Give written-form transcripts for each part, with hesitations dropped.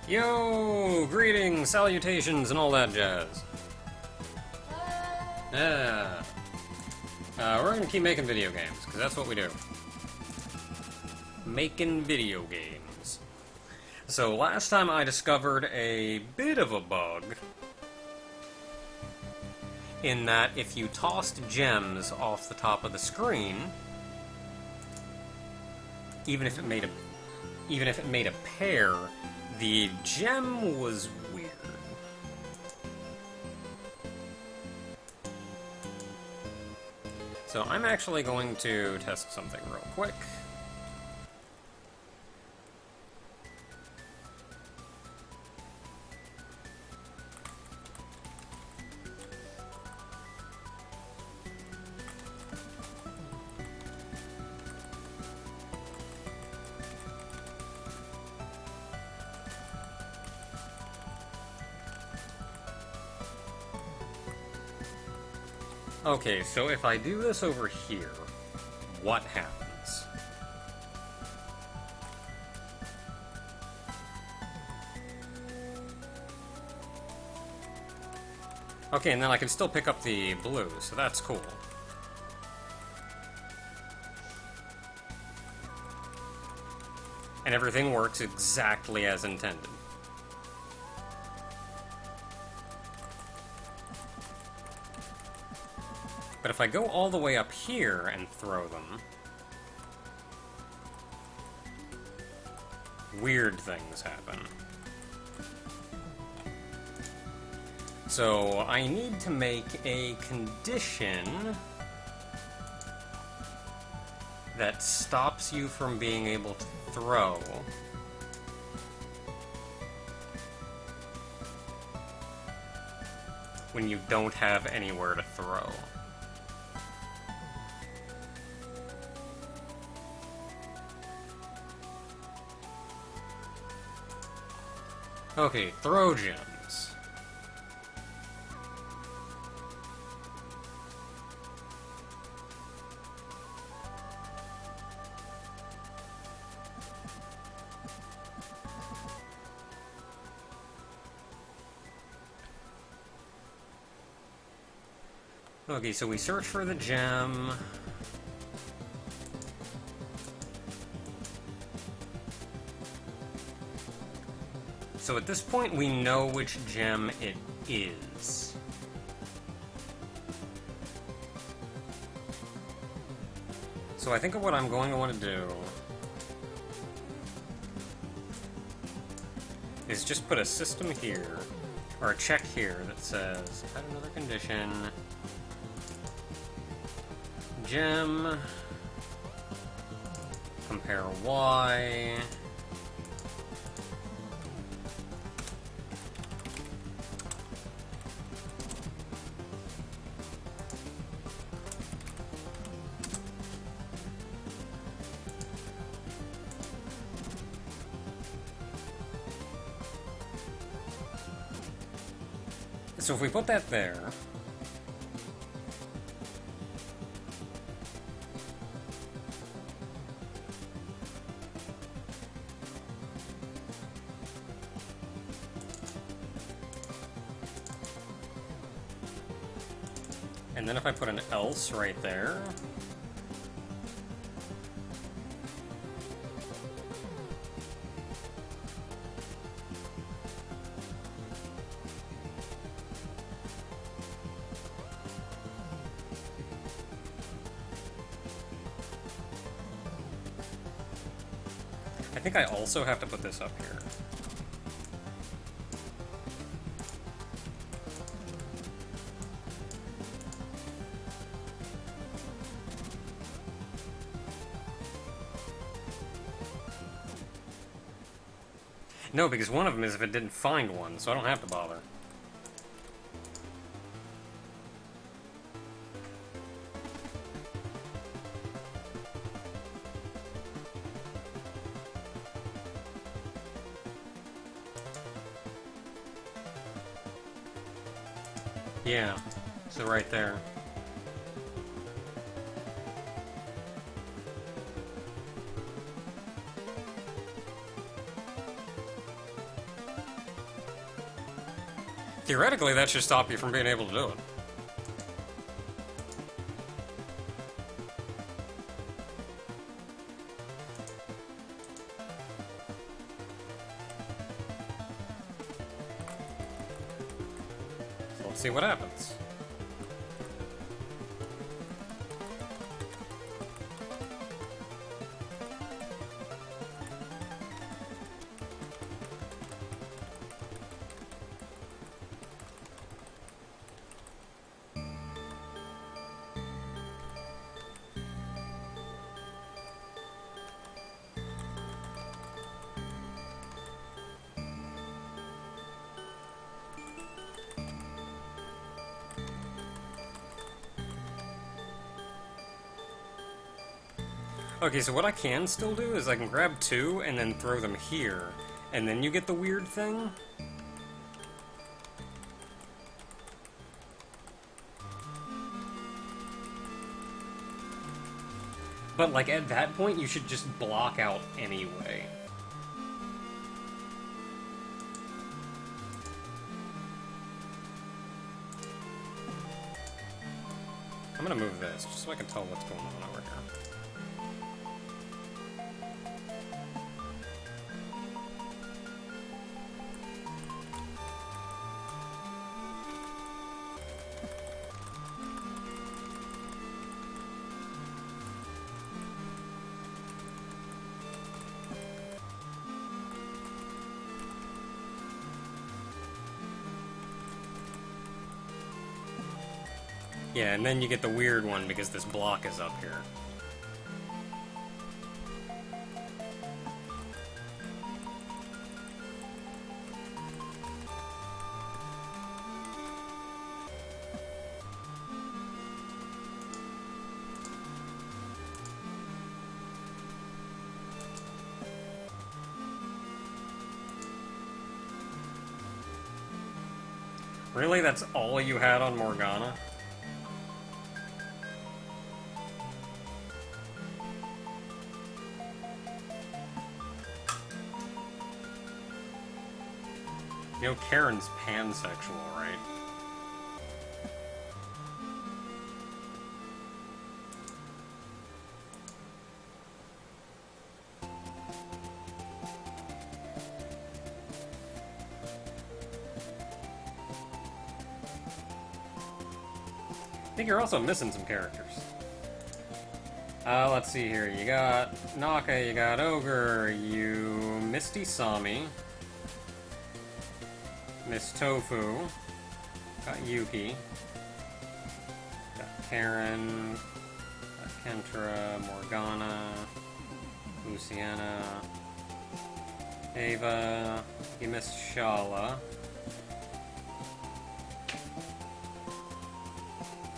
Yo! Greetings, salutations, and all that jazz. Yeah. We're gonna keep making video games, because that's what we do. Making video games. So, last time I discovered a bit of a bug, in that if you tossed gems off the top of the screen, even if it made a pair, the gem was weird. So I'm actually going to test something real quick. Okay, so if I do this over here, what happens? Okay, and then I can still pick up the blue, so that's cool. And everything works exactly as intended. But if I go all the way up here and throw them, weird things happen. So I need to make a condition that stops you from being able to throw when you don't have anywhere to throw. Okay, throw gems. Okay, so we search for the gem. So at this point, we know which gem it is. So I think what I'm going to want to do is just put a system here, or a check here that says, add another condition, gem, compare Y, so if we put that there, and then if I put an else right there, I think I also have to put this up here. No, because one of them is if it didn't find one, so I don't have to bother. Yeah, so right there. Theoretically, that should stop you from being able to do it. So let's see what happens. Okay, so what I can still do is I can grab two and then throw them here, and then you get the weird thing. But, like, at that point, you should just block out anyway. I'm gonna move this, just so I can tell what's going on over here. Yeah, and then you get the weird one because this block is up here. Really? That's all you had on Morgana? You know, Karen's pansexual, right? I think you're also missing some characters. Let's see here. You got Naka, you got Ogre, you Misty Sami, Miss Tofu, got Yuki, got Karen, got Kentra, Morgana, Luciana, Ava, you missed Shala,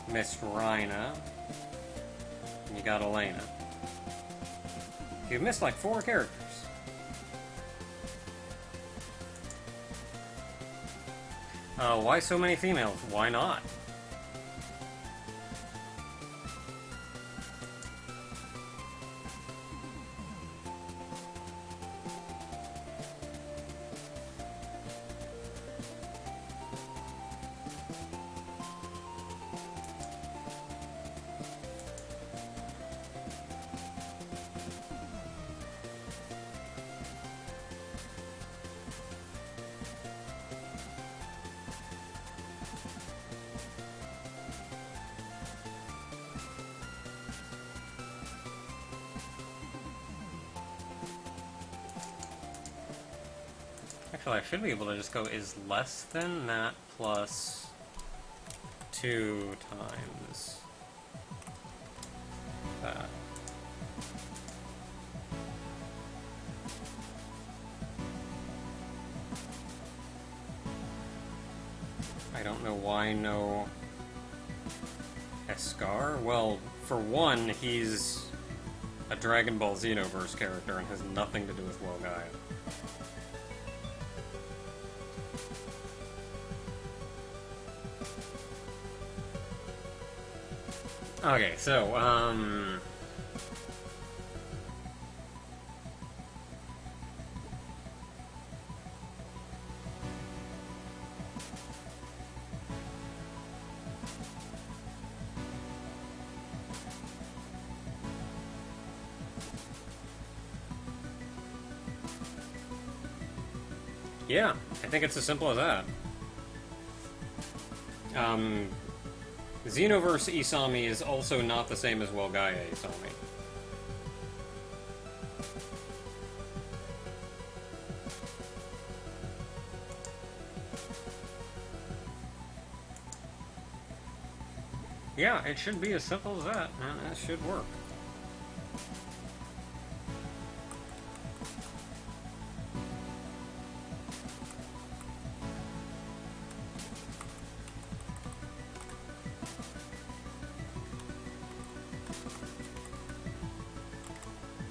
missed Rhina, and you got Elena. You've missed like 4 characters. Why so many females? Why not? Actually, I should be able to just go is less than that plus 2 times that. I don't know why no Escar. Well, for one, he's a Dragon Ball Xenoverse character and has nothing to do with Wogai. Okay, so, Yeah, I think it's as simple as that. Xenoverse Isami is also not the same as Welgaia Isami. Yeah, it should be as simple as that, and it should work.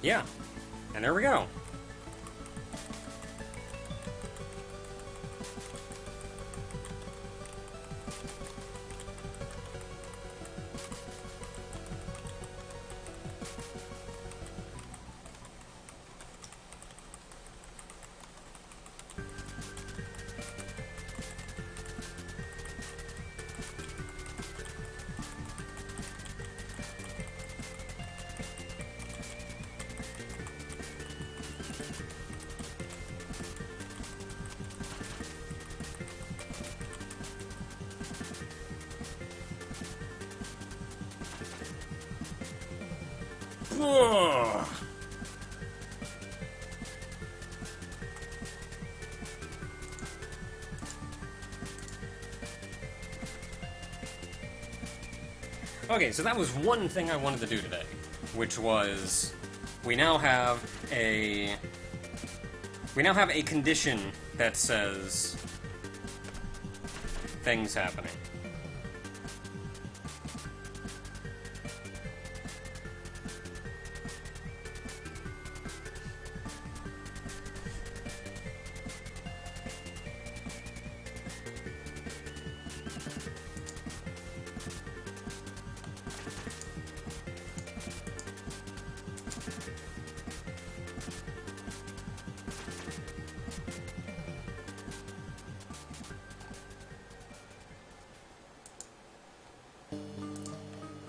Yeah, and there we go. Ugh. Okay, so that was one thing I wanted to do today, which was we now have a condition that says things happening.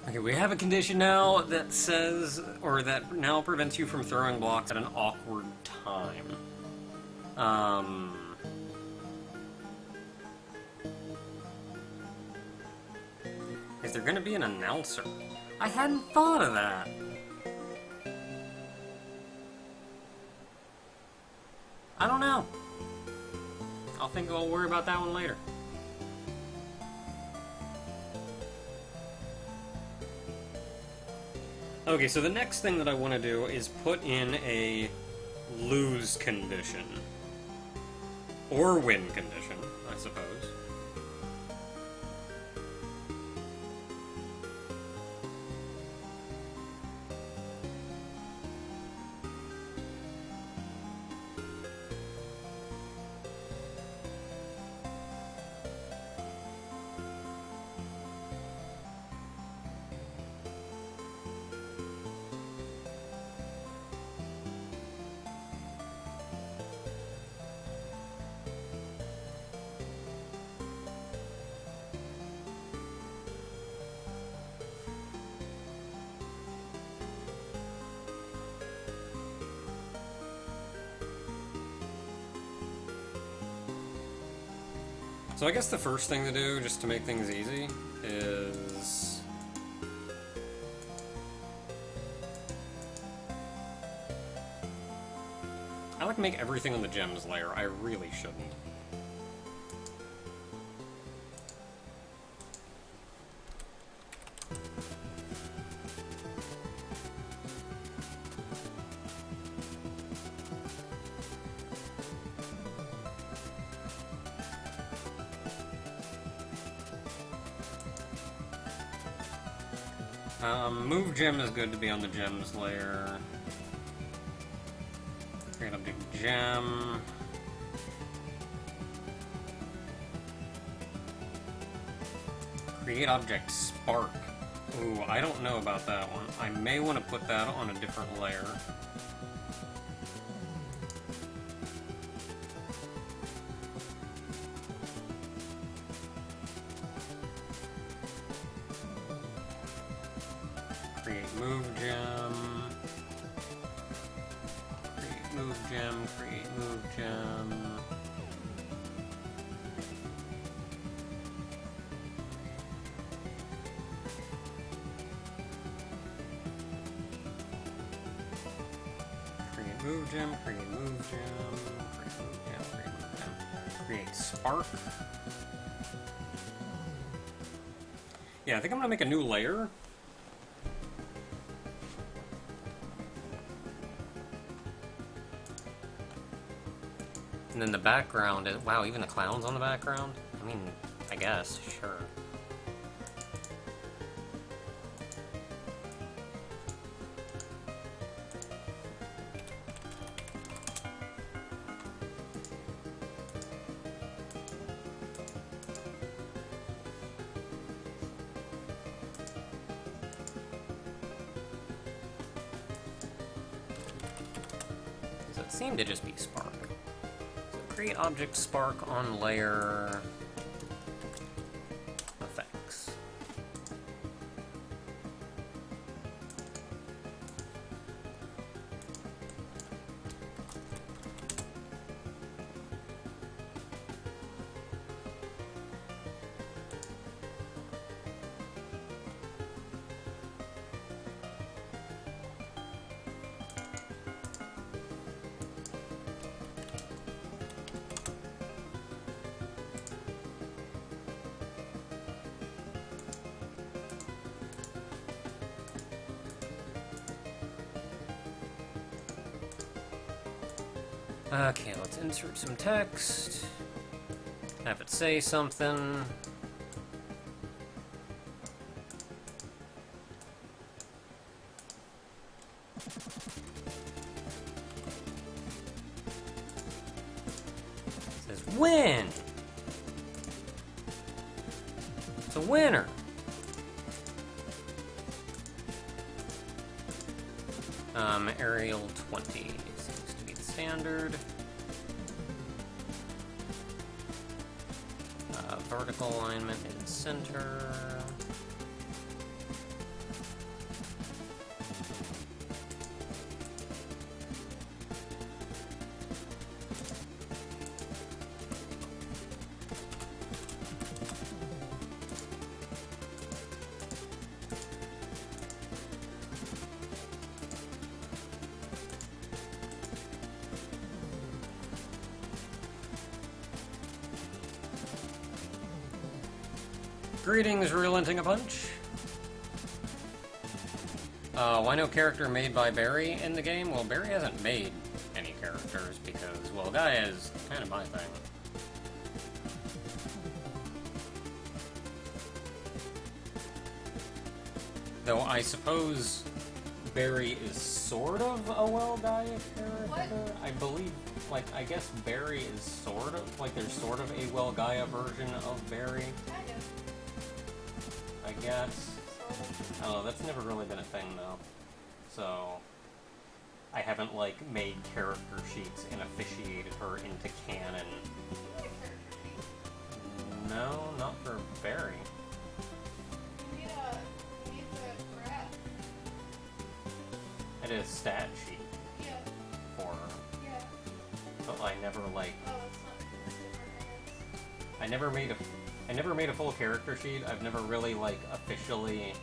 Okay, we have a condition now that says, or that now prevents you from throwing blocks at an awkward time. Is there gonna be an announcer? I hadn't thought of that. I don't know. I'll worry about that one later. Okay, so the next thing that I want to do is put in a lose condition. Or win condition, I suppose. So I guess the first thing to do, just to make things easy, is... I like to make everything on the gems layer. I really shouldn't. Move gem is good to be on the gems layer. Create object gem. Create object spark. Ooh, I don't know about that one. I may want to put that on a different layer. Create move gem. Create move gem. Create move gem. Move gem, create move gem, create move gem, create move gem. Create spark. Yeah, I think I'm gonna make a new layer. And then the background is... Wow, even the clown's on the background? I mean, I guess, sure. Does it seem to just be spark? Create object spark on layer effects. Okay, let's insert some text. Have it say something. It says win! It's a winner! Arial 20 seems to be the standard. Vertical alignment in center. Greetings, relenting a punch. Why no character made by Barry in the game? Well, Barry hasn't made any characters because, well, Gaia is kind of my thing. Though I suppose Barry is sort of a well Gaia character. What? I believe, like, I guess Barry is sort of, like, there's sort of a well Gaia version of Barry. Kind of. I guess. Oh, that's never really been a thing, though. So, I haven't, like, made character sheets and officiated her into canon. No, not for Barry. You need the graph. I did a stat sheet for her. Yeah. But I never, like... Oh, it's different. I never made a full character sheet. I've never really, like, officially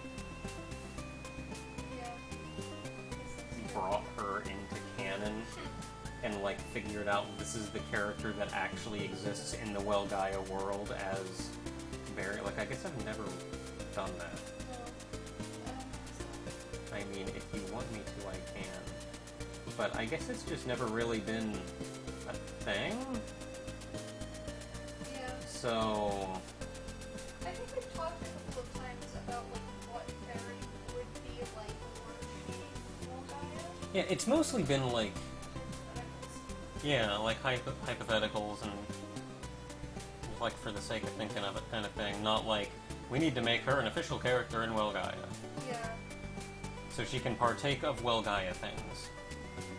brought her into canon and, like, figured out this is the character that actually exists in the Well Gaia world as Barry. Like, I guess I've never done that. I mean, if you want me to, I can. But I guess it's just never really been a thing? Yeah. So... I think we've talked a couple of times about, like, what Barry would be like were she Well Gaia. Yeah, it's mostly been, like... Yeah, like hypotheticals and... like, for the sake of thinking of it kind of thing. Not like, we need to make her an official character in Well Gaia. Yeah. So she can partake of Well Gaia things.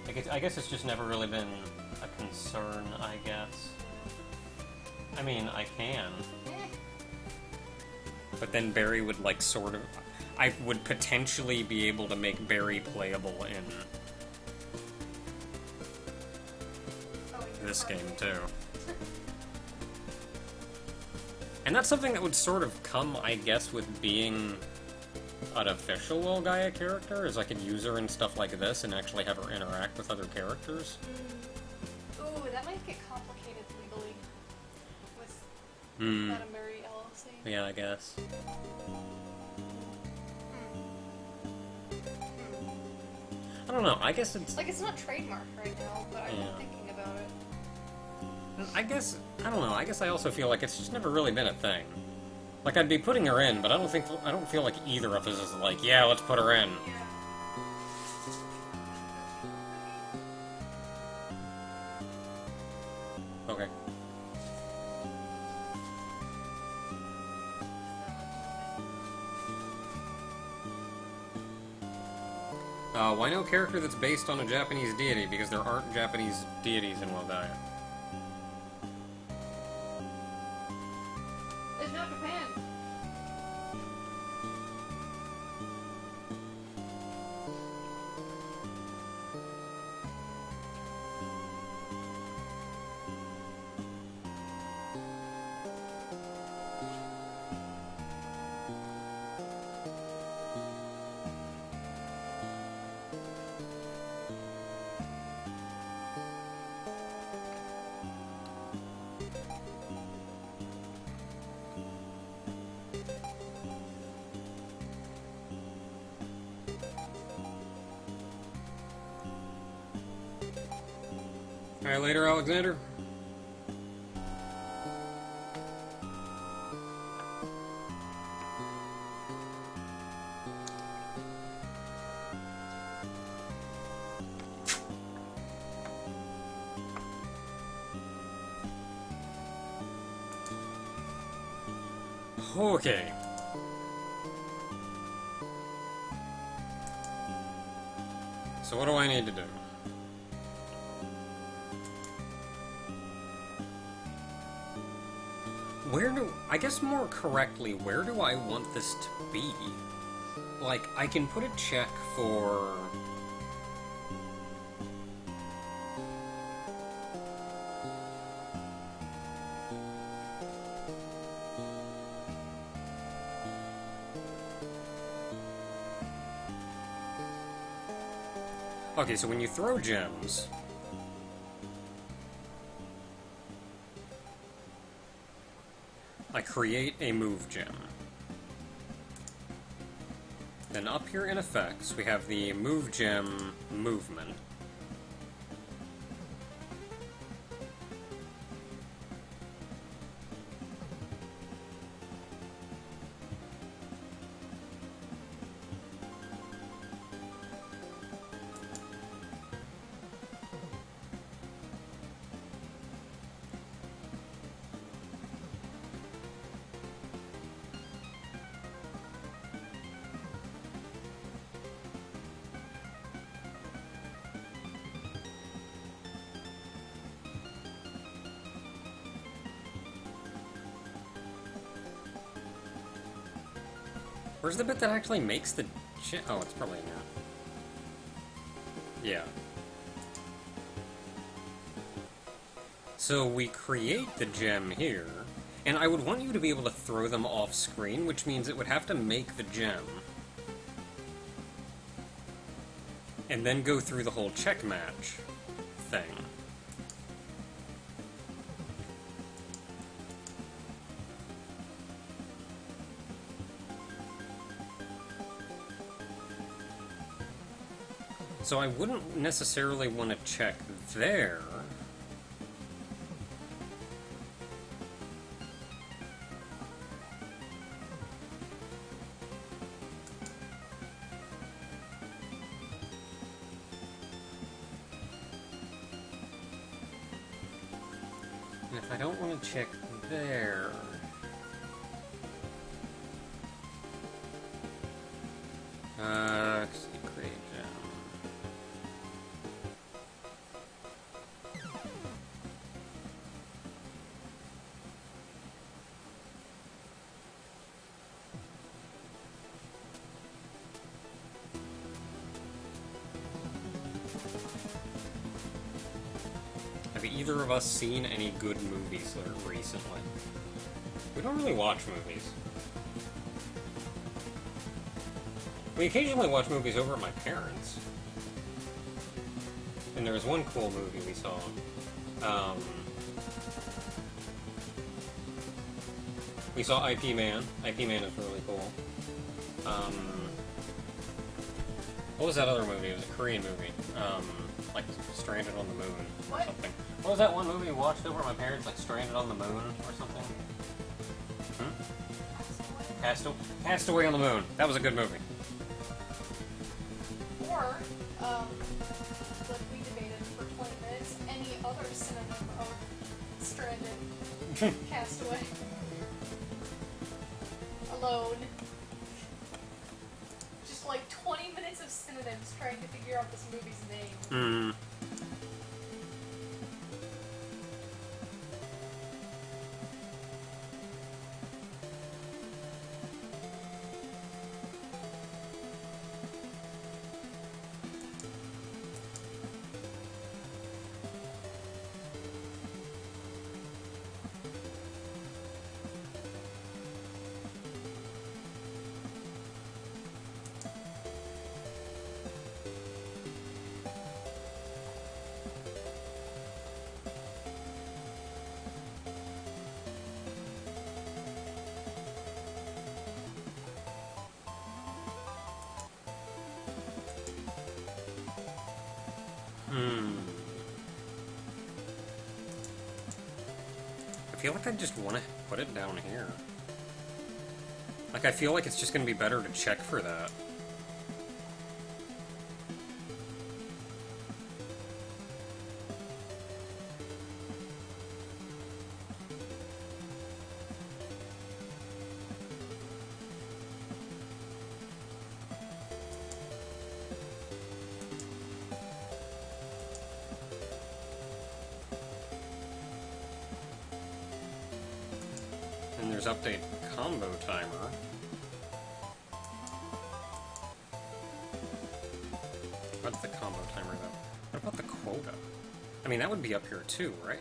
Like, I guess it's just never really been a concern, I guess. I mean, I can. But then Barry would, like, sort of... I would potentially be able to make Barry playable in this game, too. And that's something that would sort of come, I guess, with being an official Well Gaia character, as like a user and stuff like this, and actually have her interact with other characters. Ooh, that might get complicated legally with Madame Mary LLC. Yeah, I guess. I don't know, I guess it's... Like, it's not trademarked right now, but I've been thinking about it. I guess, I don't know, I guess I also feel like it's just never really been a thing. Like, I'd be putting her in, but I don't feel like either of us is like, yeah, let's put her in. Yeah. Okay. Why no character that's based on a Japanese deity? Because there aren't Japanese deities in Well Gaia. It's not Japan. Alright, later, Alexander. Okay. So what do I need to do? I guess more correctly, where do I want this to be? Like, I can put a check for... Okay, so when you throw gems... I create a move gem. Then up here in effects, we have the move gem movement. Where's the bit that actually makes the gem? Oh, it's probably in here. Yeah. So we create the gem here, and I would want you to be able to throw them off screen, which means it would have to make the gem. And then go through the whole check match thing. So I wouldn't necessarily want to check there. And if I don't want to check there... let's see, create gem. Have either of us seen any good movies recently? We don't really watch movies. We occasionally watch movies over at my parents. And there was one cool movie we saw. We saw IP Man. IP Man is really cool. What was that other movie? It was a Korean movie. Like Stranded on the Moon or something. What was that one movie we watched over at my parents? Like Stranded on the Moon or something? Castaway on the Moon. That was a good movie. Or, like we debated for 20 minutes, any other synonym of stranded, castaway, alone. Just like 20 minutes of synonyms trying to figure out this movie's name. I feel like I just want to put it down here. Like, I feel like it's just going to be better to check for that. And there's update combo timer. What's the combo timer, though? What about the quota? I mean, that would be up here, too, right?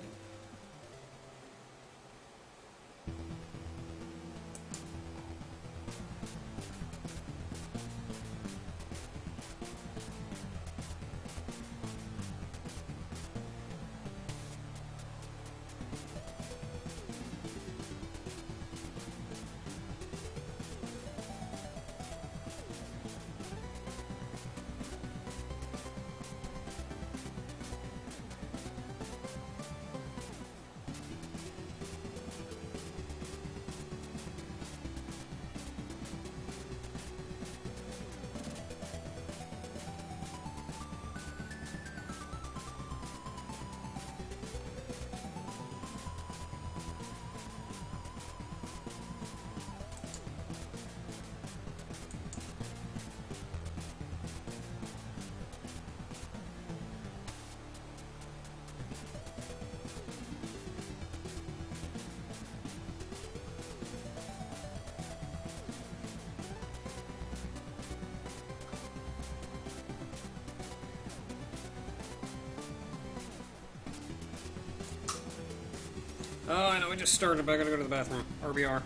Oh, I know, we just started, but I gotta go to the bathroom. RBR.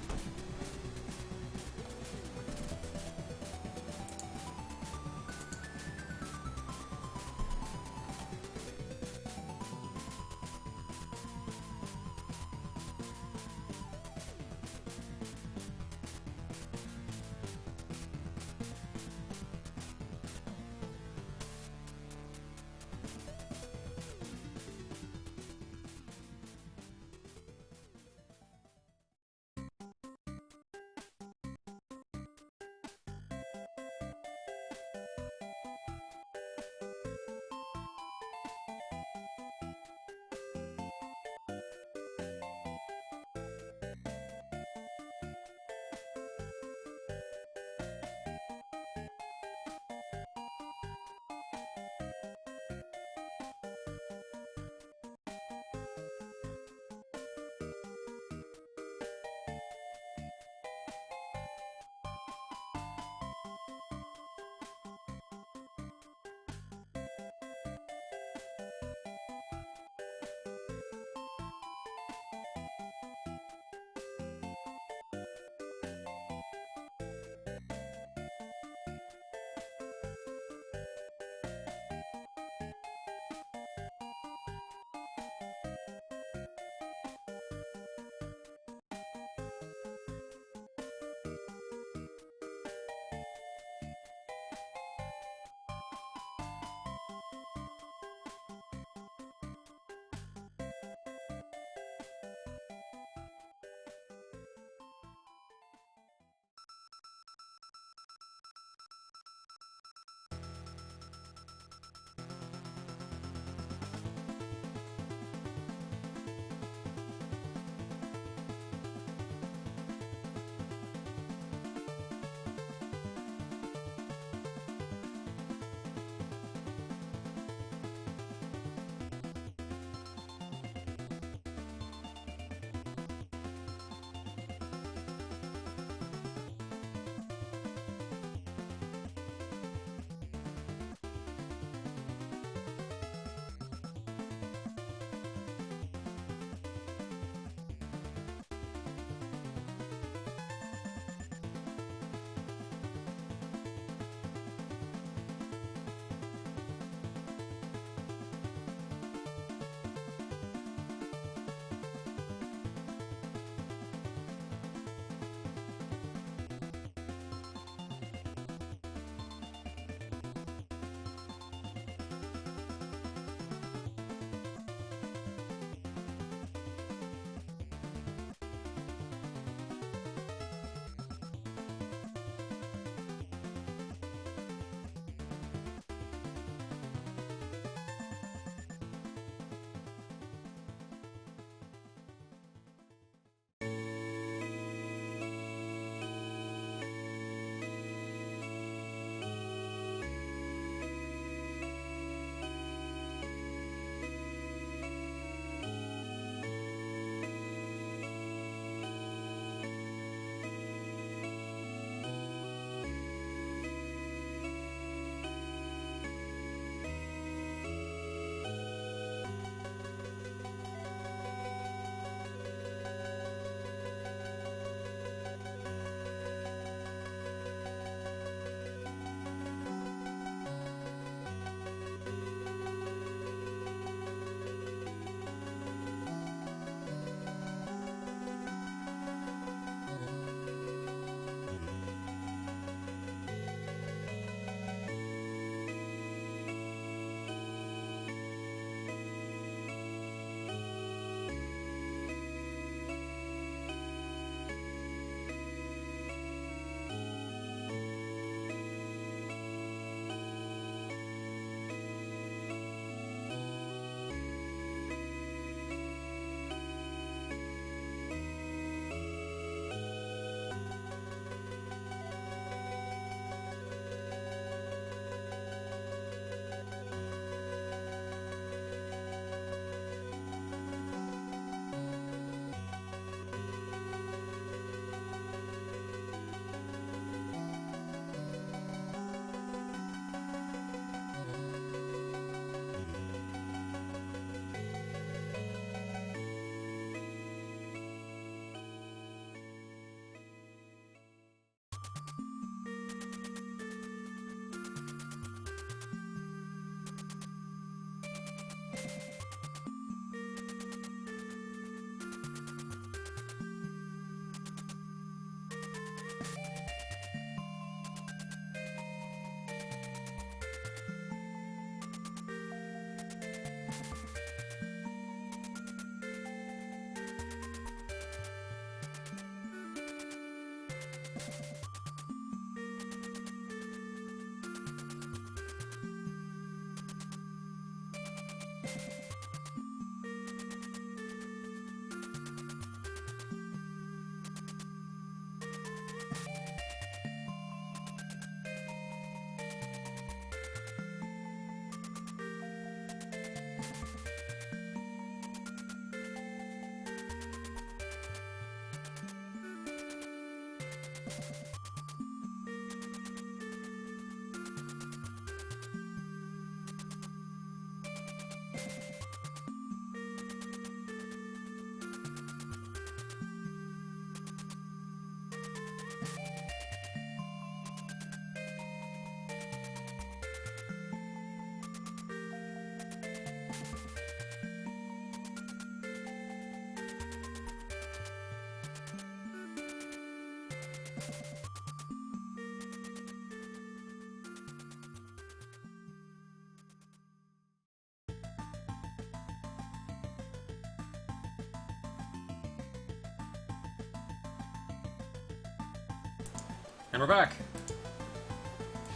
And we're back!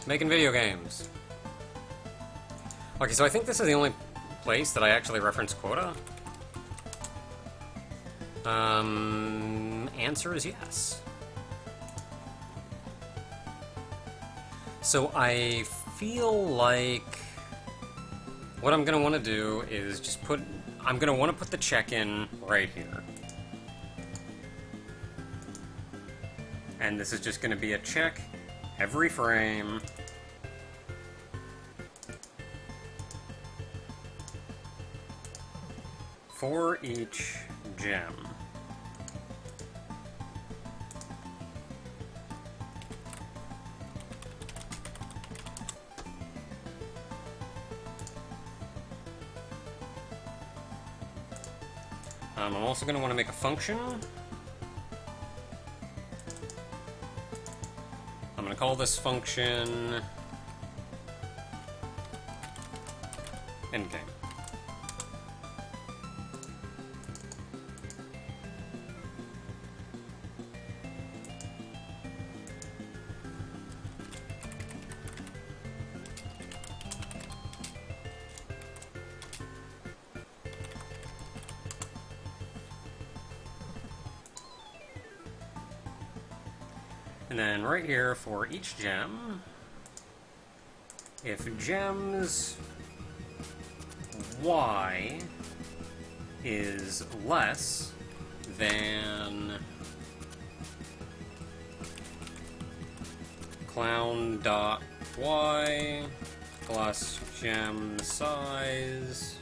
Making video games. Okay, so I think this is the only place that I actually reference quota. Answer is yes. So I feel like what I'm gonna want to do is just I'm gonna want to put the check in right here. And this is just gonna be a check every frame. For each gem. I'm also going to want to make a function. I'm going to call this function endgame. And then right here for each gem, if gems Y is less than clown.y plus gem size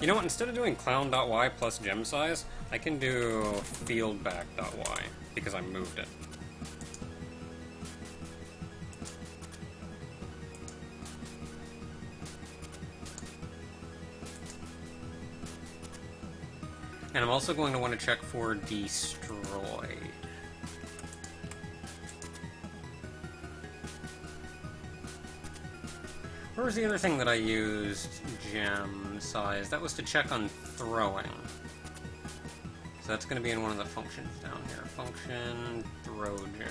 You know what, instead of doing clown.y plus gem size, I can do fieldback.y, because I moved it. And I'm also going to want to check for destroyed. Where was the other thing that I used gem size? That was to check on throwing. So that's going to be in one of the functions down here. Function throw gem.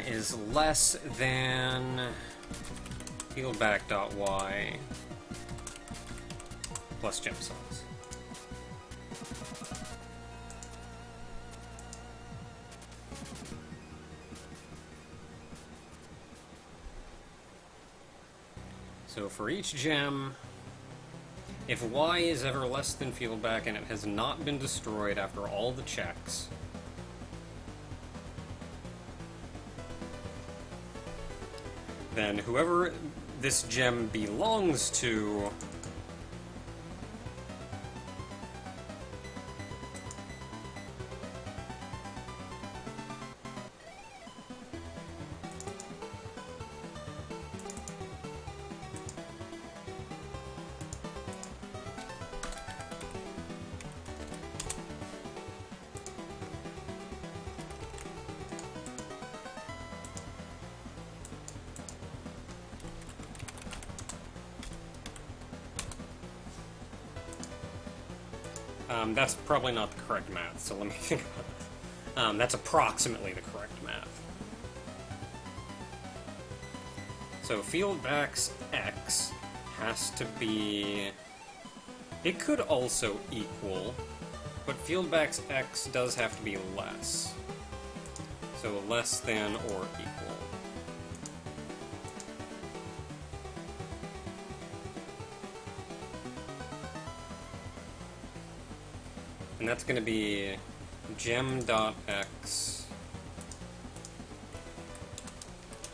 Is less than fieldback.y plus gem size. So for each gem, if Y is ever less than fieldback and it has not been destroyed after all the checks, then whoever this gem belongs to that's probably not the correct math, so let me think about it. That's approximately the correct math. So fieldback's x has to be... It could also equal, but fieldback's x does have to be less. So less than or equal. And that's going to be gem.x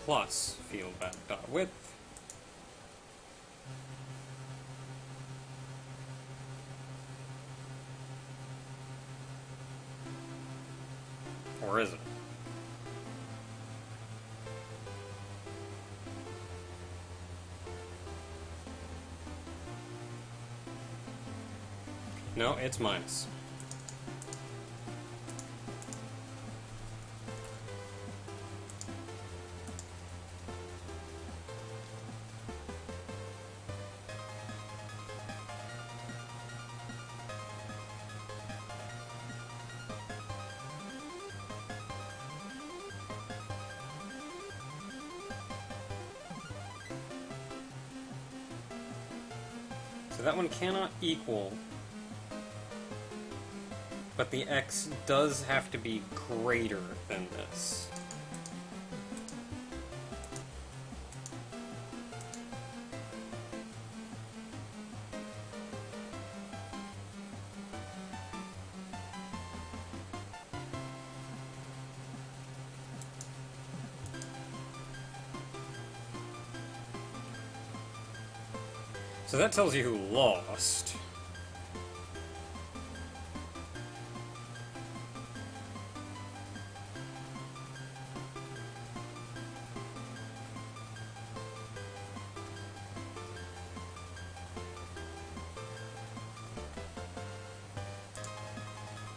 plus fieldback.width Or is it? No, it's minus. So that one cannot equal, but the x does have to be greater than this. So that tells you who lost.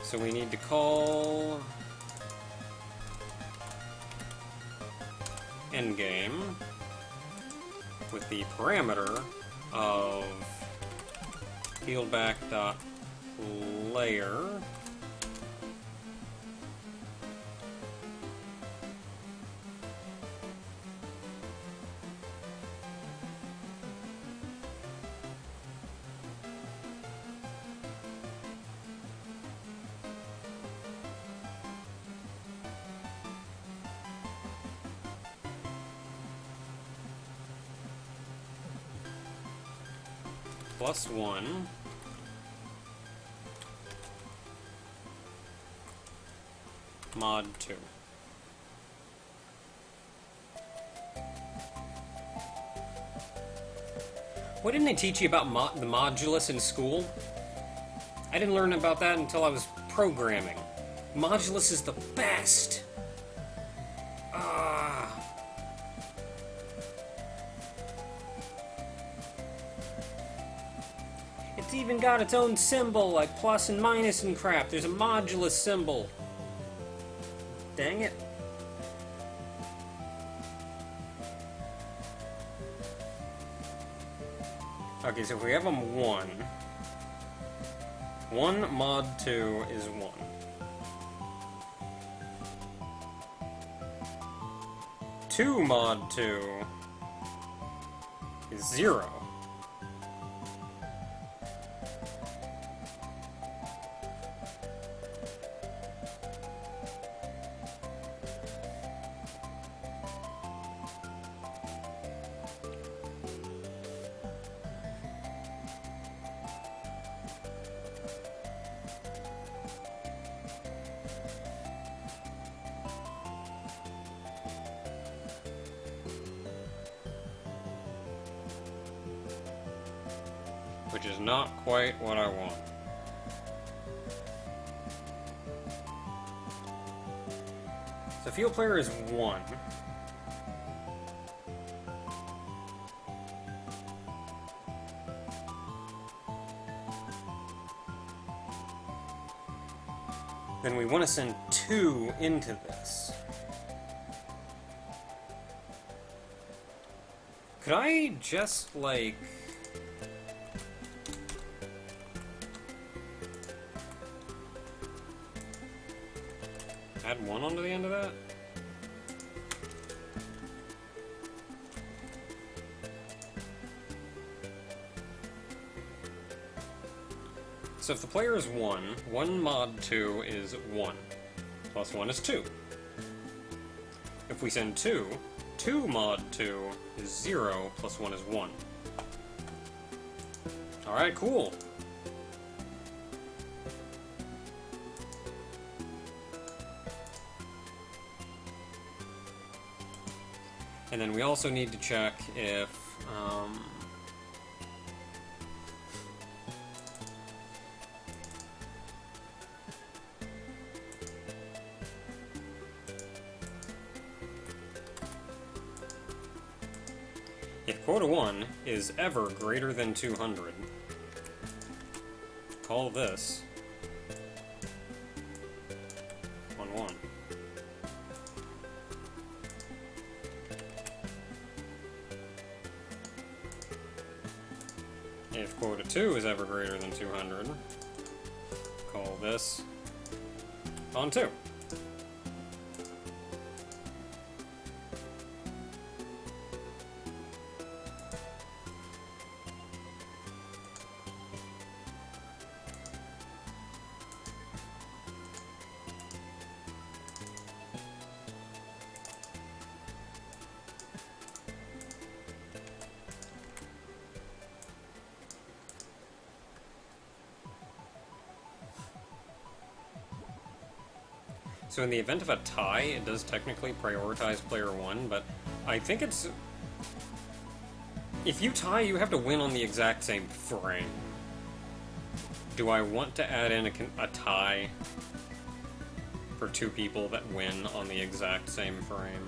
So we need to call endgame with the parameter of fieldback.layer plus 1 mod 2. Why didn't they teach you about the modulus in school? I didn't learn about that until I was programming. Modulus is the best! It's even got its own symbol, like plus and minus and crap. There's a modulus symbol. Dang it. Okay, so if we have them 1 mod 2 is 1. 2 mod 2 is 0. Which is not quite what I want. So field player is 1. Then we want to send 2 into this. Could I just, like... add 1 onto the end of that? So if the player is 1 mod 2 is 1. Plus 1 is 2. If we send 2 mod 2 is 0, plus 1 is 1. Alright, cool. And then we also need to check if quota 1 is ever greater than 200, call this 1-1. If quota 2 is ever greater than 200, call this on 2. So in the event of a tie, it does technically prioritize player 1, but I think it's... If you tie, you have to win on the exact same frame. Do I want to add in a tie for 2 people that win on the exact same frame?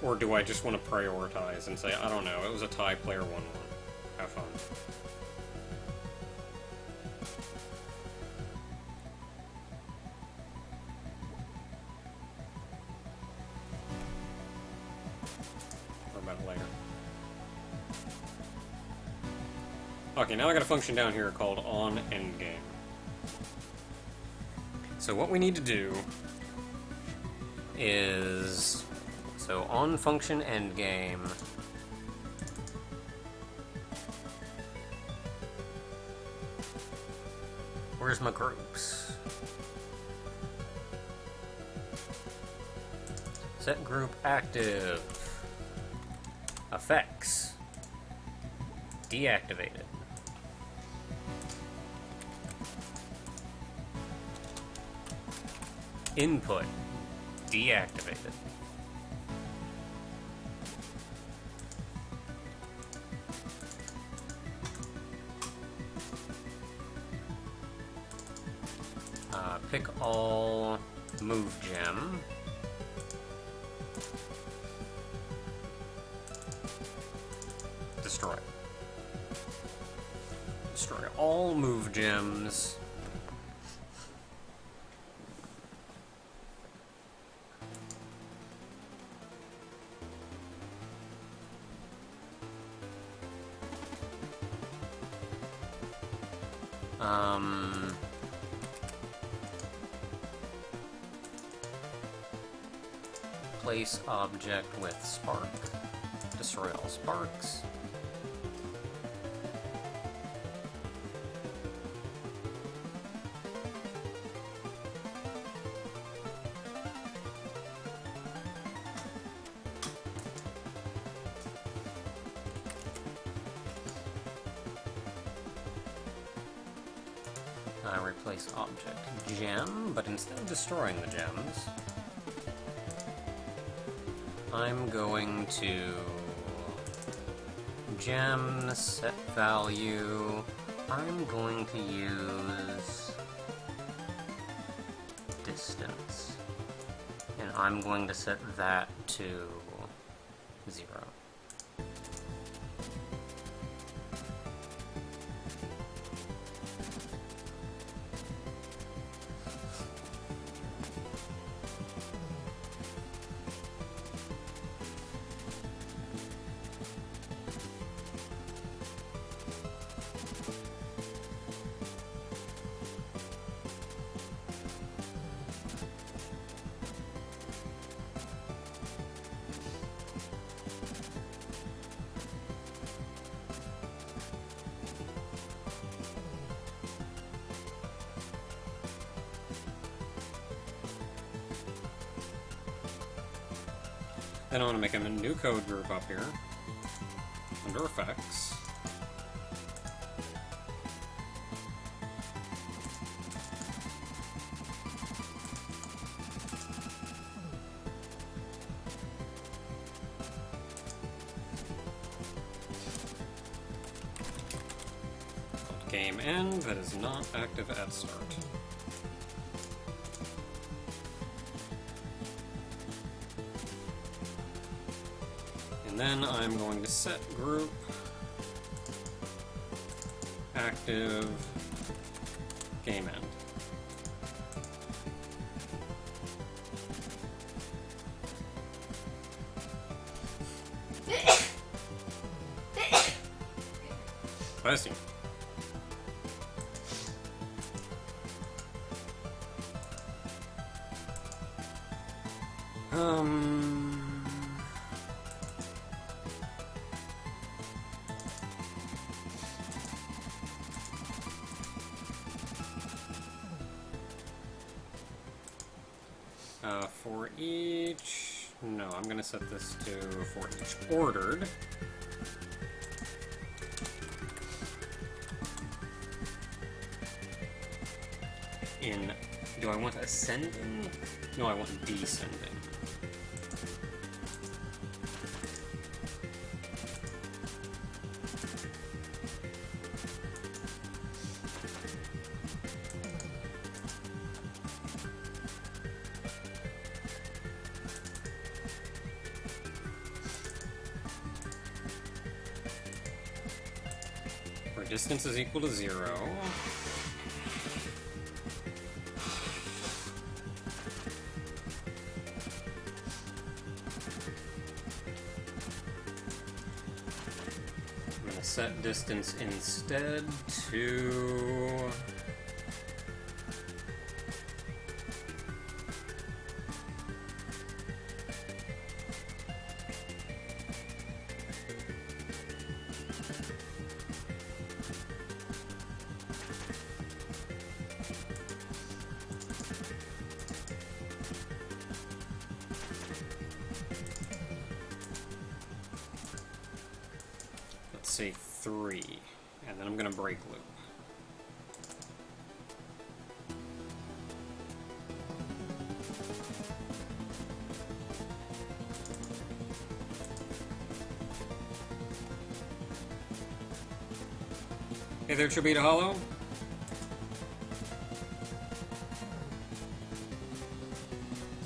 Or do I just want to prioritize and say, I don't know, it was a tie, player 1-1. Have fun. Later. Okay, now I got a function down here called onEndgame. So what we need to do is... So on function endgame... Where's my groups? Set group active. Effects. Deactivated. Input. Deactivated. Pick all move gem. Destroy. Destroy all move gems. Place object with spark. Destroy all sparks. Replace object gem, but instead of destroying the gems, I'm going to gem set value. I'm going to use distance, and I'm going to set that to 0. Then I want to make a new code group up here, under effects. Game end that is not active at start. And then I'm going to set group active game end. Bless you. For each... No, I'm going to set this to for each ordered. Do I want ascending? No, I want descending. Where distance is equal to 0. Set distance instead to say 3, and then I'm going to break loop. Hey there, Chobita Hollow.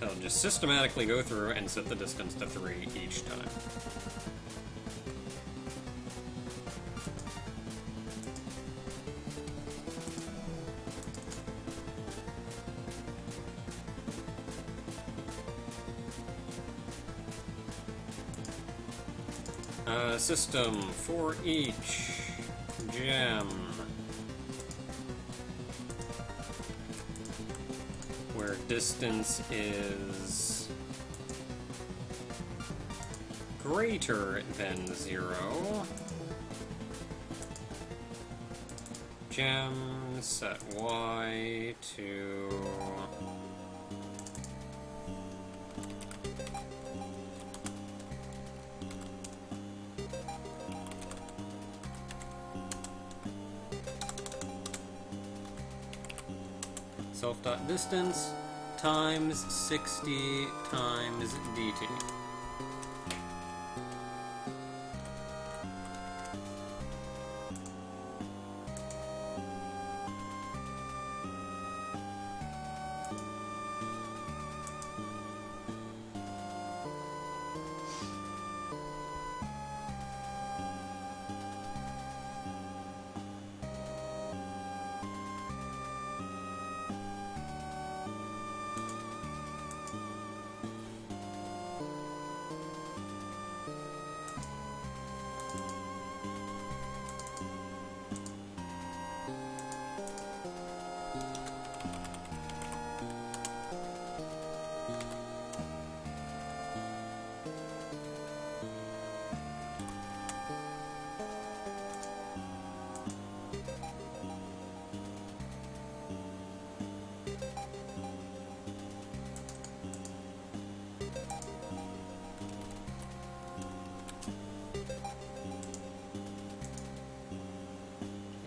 So I'll just systematically go through and set the distance to 3 each time. System for each gem where distance is greater than 0. Gem set Y to self.distance times 60 times dt.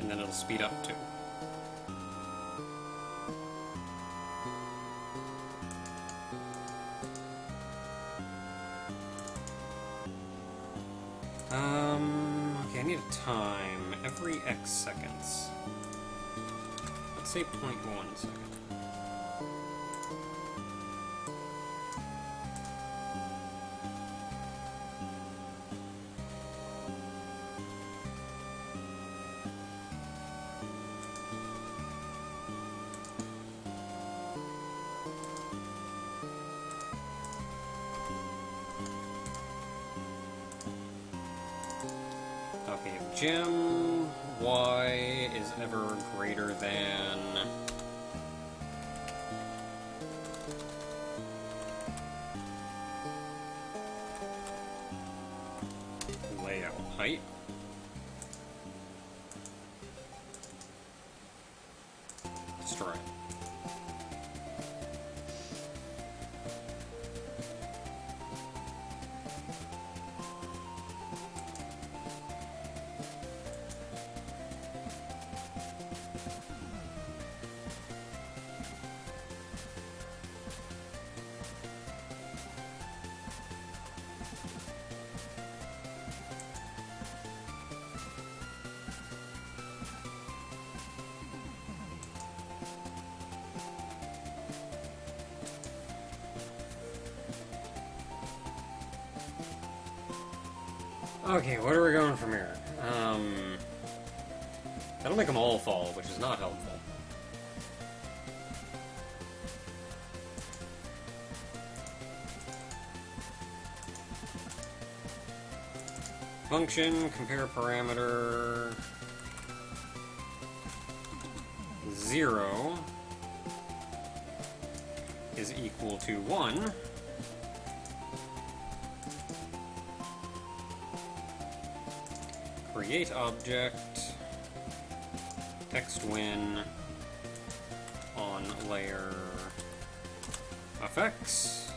And then it'll speed up too. Okay, I need a time every X seconds. Let's say 0.1 second. Okay, if gem y is ever greater than layout height, destroy it. Okay, what are we going from here? That'll make them all fall, which is not helpful. Function, compare parameter 0 is equal to 1. Create object, text win on layer effects.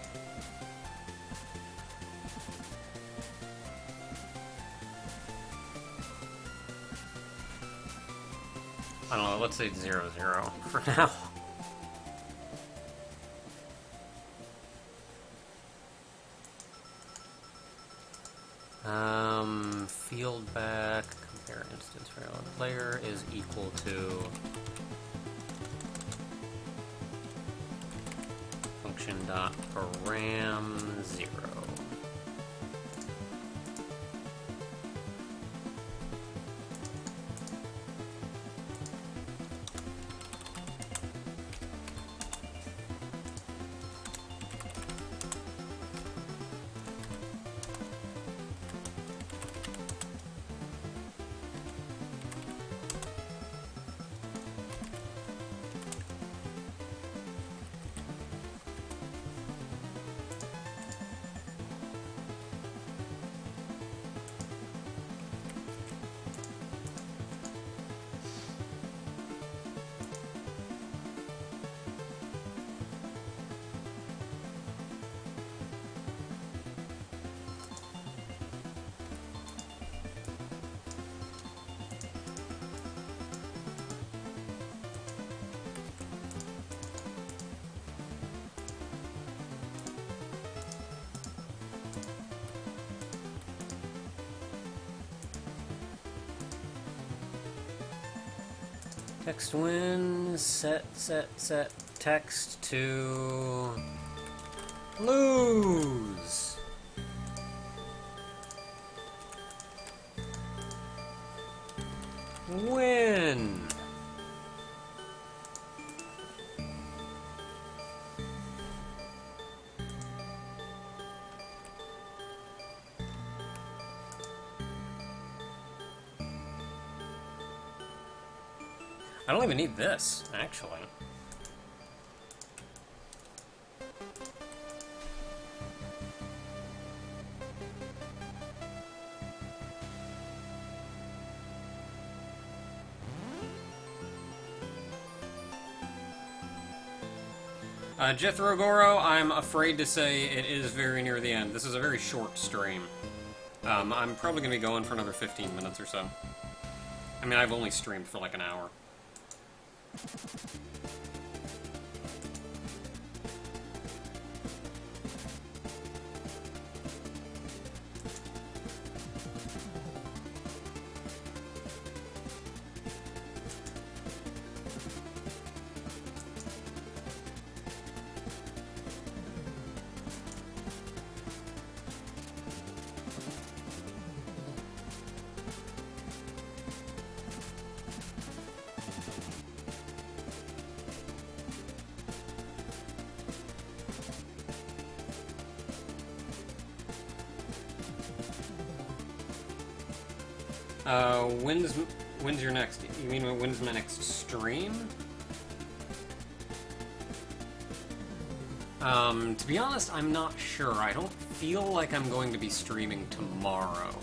I don't know, let's say 0, 0 for now. Field back, compare instance variable layer is equal to function dot param 0. Text win, set text to lose. Win. I don't even need this, actually. Jethro Goro, I'm afraid to say it is very near the end. This is a very short stream. I'm probably going to be going for another 15 minutes or so. I mean, I've only streamed for like an hour. When's your next? You mean when's my next stream? To be honest, I'm not sure. I don't feel like I'm going to be streaming tomorrow.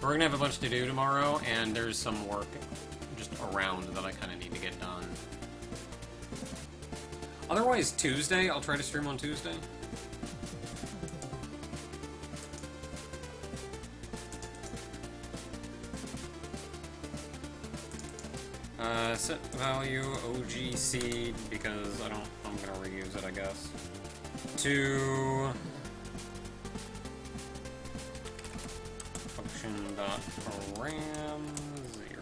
We're gonna have a bunch to do tomorrow, and there's some work just around that I kind of need to get done. Otherwise, Tuesday, I'll try to stream on Tuesday. Set value OGC because I'm gonna reuse it, I guess. To function.param 0.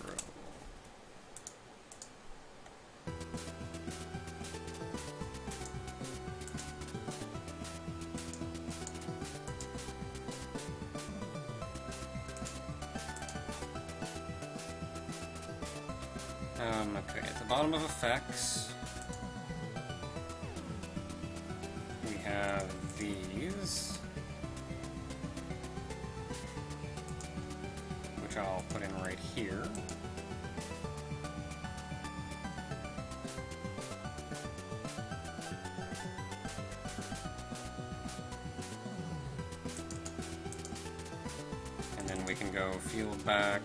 Okay, at the bottom of effects, we have these, which I'll put in right here. And then we can go field back.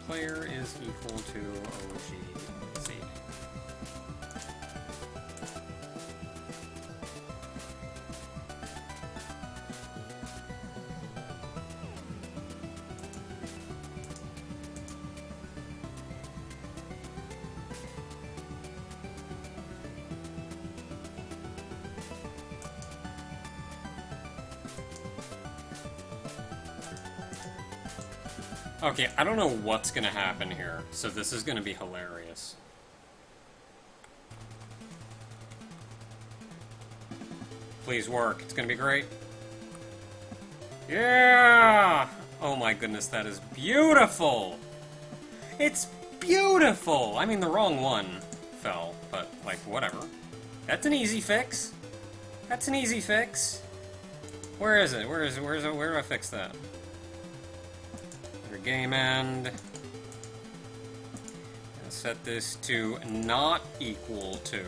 Player is equal to OGC. Okay, I don't know what's gonna happen here, so this is gonna be hilarious. Please work, it's gonna be great. Yeah! Oh my goodness, that is beautiful! It's beautiful! I mean, the wrong one fell, but, like, whatever. That's an easy fix. That's an easy fix. Where is it? Where do I fix that? Game end. I'll set this to not equal to.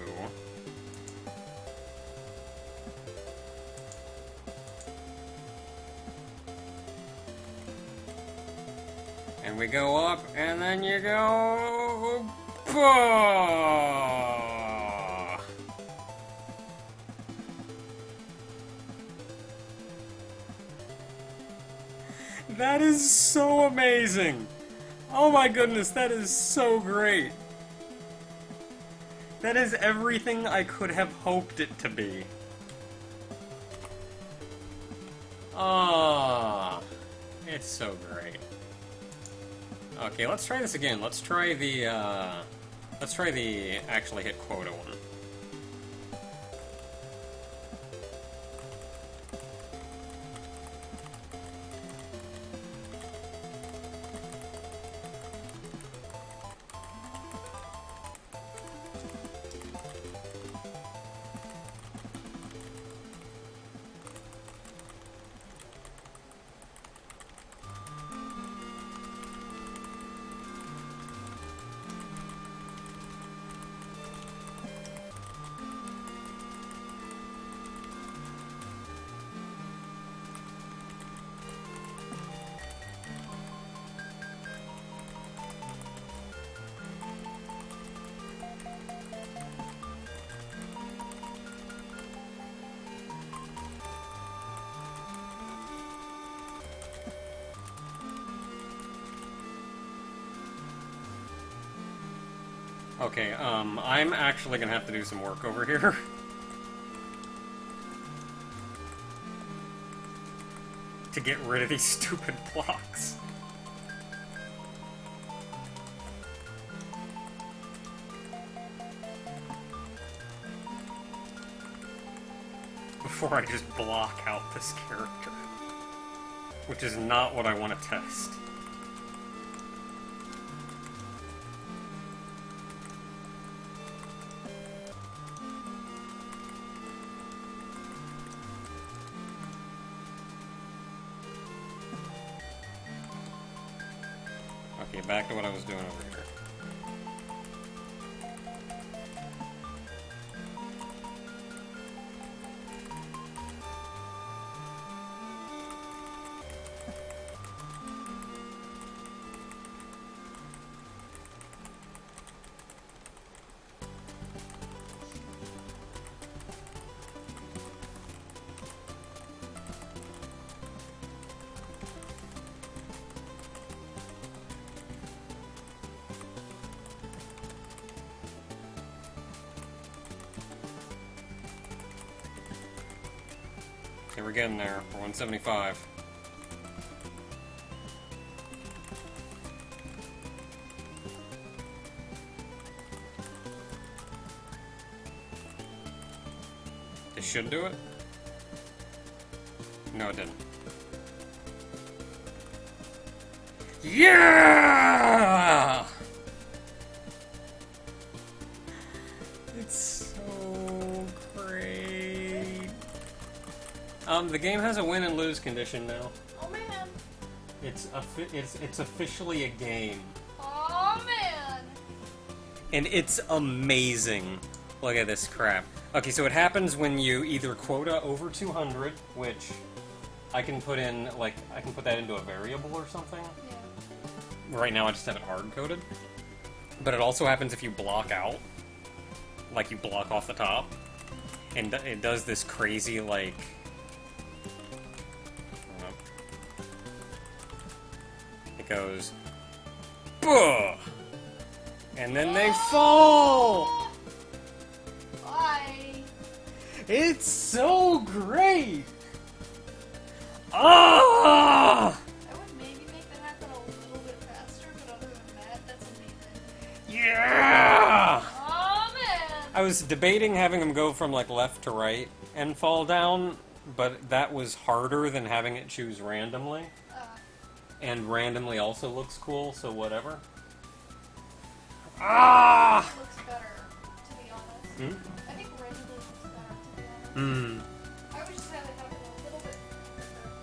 And we go up, and then you go. That is so amazing! Oh my goodness, that is so great! That is everything I could have hoped it to be. Ah, it's so great. Okay, let's try this again. Let's try the actually hit quota one. Okay, I'm actually gonna have to do some work over here. To get rid of these stupid blocks. Before I just block out this character. Which is not what I want to test. Okay, back to what I was doing over here. Okay, we're getting there. We're 175. This should do it? No, it didn't. Yeah! It's so great. The game has a win and lose condition now. Oh man. It's officially a game. Oh man. And it's amazing. Look at this crap. Okay, so it happens when you either quota over 200, which I can put in, like, I can put that into a variable or something. Yeah. Right now I just have it hard-coded. But it also happens if you block out. Like, you block off the top. And it does this crazy, like... It goes... Buh! And then they fall! Bye. It's so great! Ah! I would maybe make that happen a little bit faster, but other than that, that's amazing. Yeah! Oh man! I was debating having him go from, like, left to right and fall down, but that was harder than having it choose randomly. And randomly also looks cool, so whatever. Ah! It looks better, to be honest. Hmm? I think randomly looks better, to be honest. Hmm. I would just have it happen a little bit quicker.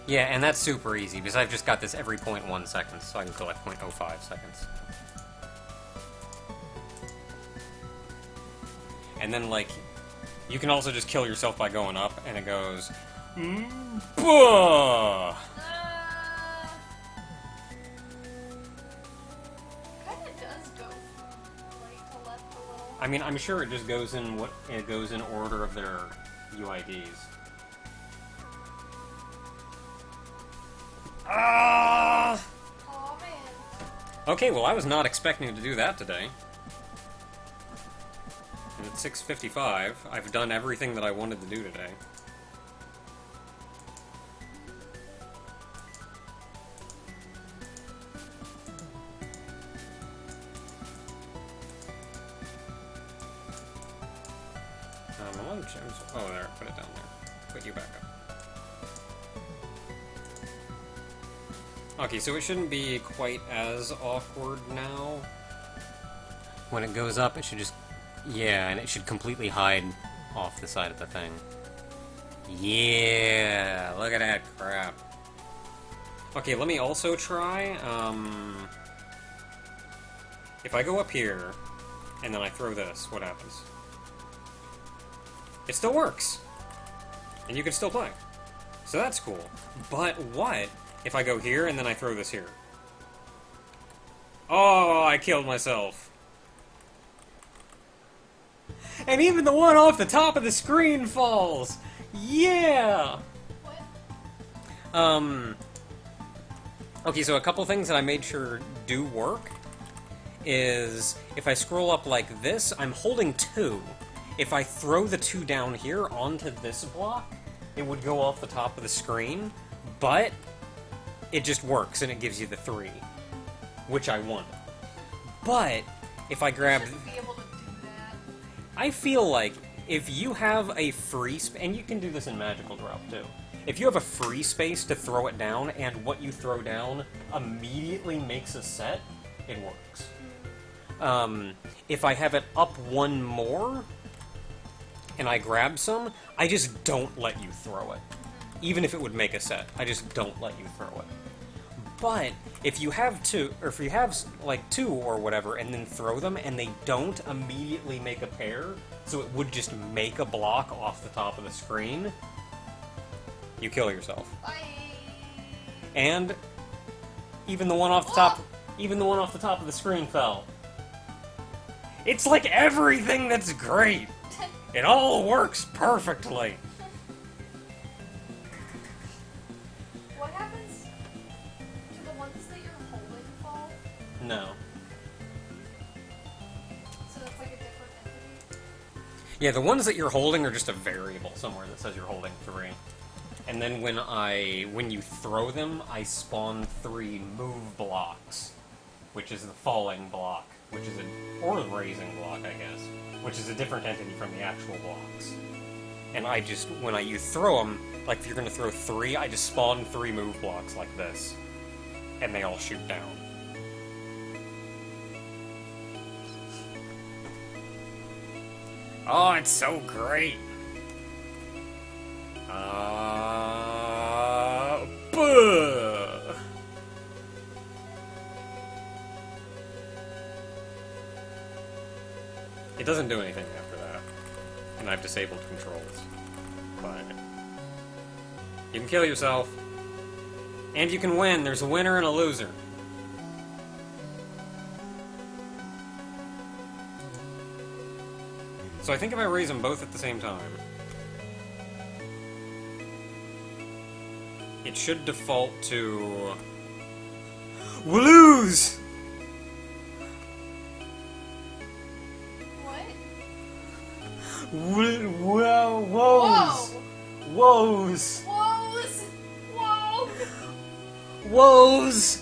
Yeah, and that's super easy, because I've just got this every 0.1 seconds, so I can collect 0.05 seconds. And then, like, you can also just kill yourself by going up, and it goes... Buh! Kinda does go right to left a little. I mean, I'm sure it just goes in order of their UIDs. Ah! Oh man. Okay, well, I was not expecting to do that today. And at 6:55, I've done everything that I wanted to do today. Oh, there, put it down there. Put you back up. Okay, so it shouldn't be quite as awkward now. When it goes up, it should just... Yeah, and it should completely hide off the side of the thing. Yeah, look at that crap. Okay, let me also try, if I go up here, and then I throw this, what happens? It still works! And you can still play. So that's cool. But what if I go here and then I throw this here? Oh, I killed myself. And even the one off the top of the screen falls! Yeah! What? Okay, so a couple things that I made sure do work is if I scroll up like this, I'm holding 2. If I throw the 2 down here onto this block, it would go off the top of the screen, but it just works and it gives you the 3, which I wanted. But if I grab... You shouldn't be able to do that. I feel like if you have a free space, and you can do this in Magical Drop too, if you have a free space to throw it down and what you throw down immediately makes a set, it works. If I have it up 1 more, and I grab some, I just don't let you throw it. Even if it would make a set, I just don't let you throw it. But if you have two, or if you have like two or whatever, and then throw them, and they don't immediately make a pair, so it would just make a block off the top of the screen, you kill yourself. Bye. And even the one off the top, even the one off the top of the screen fell. It's like everything that's great. It all works perfectly. What happens to the ones that you're holding fall? No. So that's like a different entity? Yeah, the ones that you're holding are just a variable somewhere that says you're holding 3. And then when you throw them, I spawn 3 move blocks, which is the falling block, which is or the raising block, I guess, which is a different entity from the actual blocks. And I just, when you throw them, like if you're gonna throw 3, I just spawn 3 move blocks like this, and they all shoot down. Oh, it's so great! Buh! It doesn't do anything after that, and I've disabled controls, but you can kill yourself, and you can win. There's a winner and a loser. So I think if I raise them both at the same time, it should default to... Waloos! What? Woes! Woes! Woes! Whoa! Woes!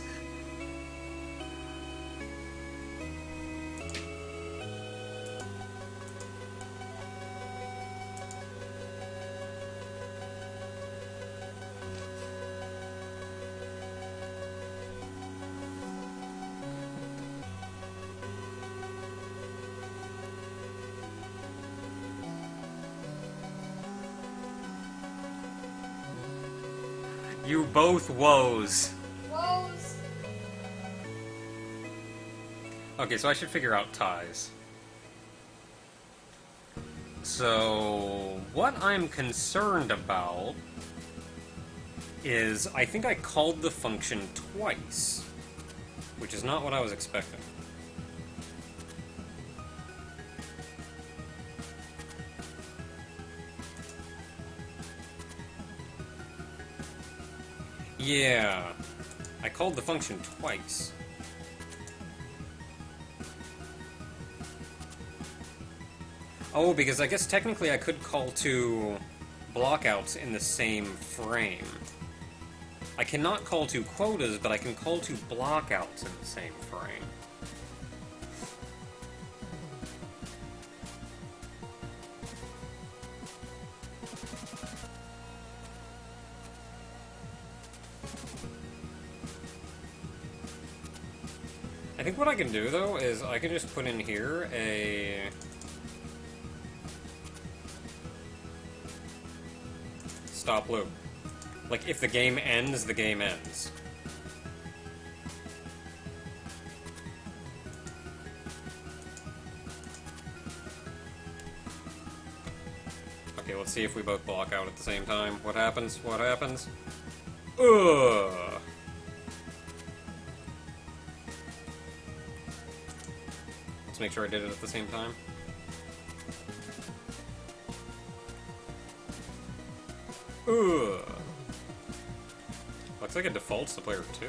You both woes. Woes! Okay, so I should figure out ties. So, what I'm concerned about is I think I called the function twice, which is not what I was expecting. Yeah, I called the function twice. Oh, because I guess technically I could call 2 blockouts in the same frame. I cannot call 2 quotas, but I can call 2 blockouts in the same frame. I think what I can do, though, is I can just put in here a... stop loop. Like, if the game ends, the game ends. Okay, let's see if we both block out at the same time. What happens? What happens? Ugh! Let's make sure I did it at the same time. Ugh! Looks like it defaults to player 2.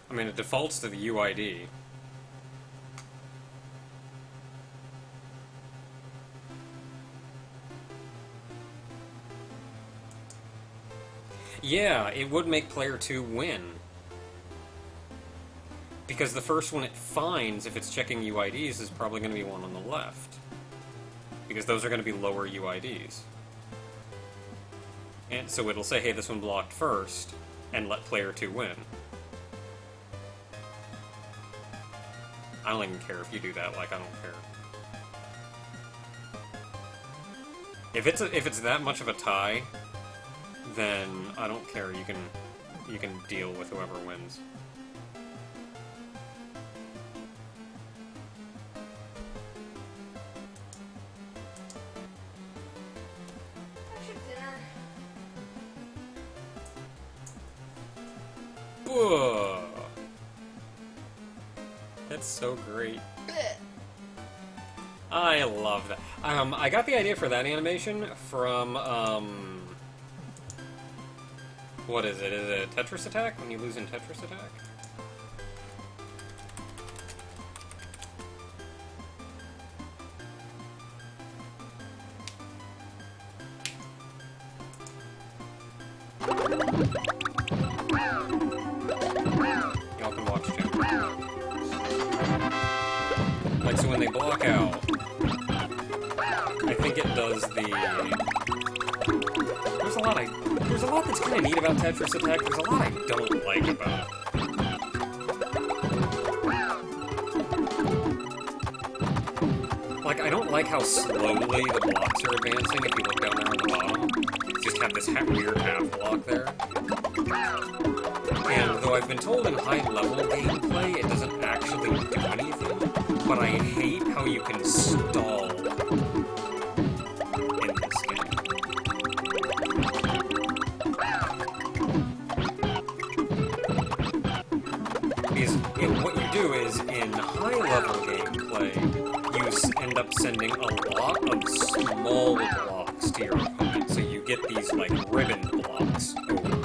I mean, it defaults to the UID. Yeah, it would make player 2 win. Because the first one it finds, if it's checking UIDs, is probably going to be one on the left. Because those are going to be lower UIDs. And so it'll say, hey, this one blocked first, and let player 2 win. I don't even care if you do that, like, I don't care. If it's that much of a tie, then I don't care. You can deal with whoever wins. Whoa. That's so great. I love that. I got the idea for that animation from, what is it? Is it Tetris Attack? When you lose in Tetris Attack? Y'all can watch too. Like, so when they block out, I think it does the... There's a lot that's kind of neat about Tetris Attack. There's a lot I don't like about it. Like, I don't like how slowly the blocks are advancing if you look down there on the bottom. You just have this weird half block there. And though I've been told in high-level gameplay it doesn't actually do anything, but I hate how you can stall in this game. Because what you do is, in high-level gameplay, you end up sending a lot of small blocks to your opponent, so you get these, like, ribbon blocks over.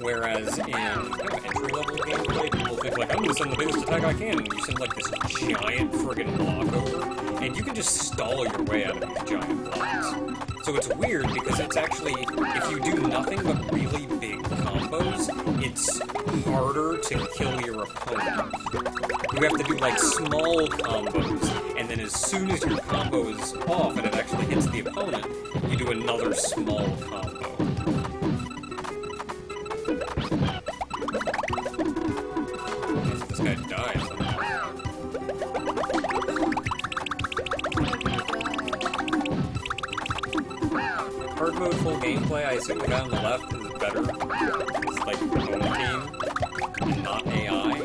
Whereas in entry-level gameplay, people think, like, I'm gonna send the biggest attack I can, and you send, like, this giant friggin' block over, and you can just stall your way out of these giant blocks. So it's weird, because it's actually, if you do nothing but really big combos, it's harder to kill your opponent. You have to do, like, small combos, and then as soon as your combo is off and it actually hits the opponent, you do another small combo. This guy died somehow. Hard mode full gameplay, I assume the guy on the left is better. It's like home team and not AI.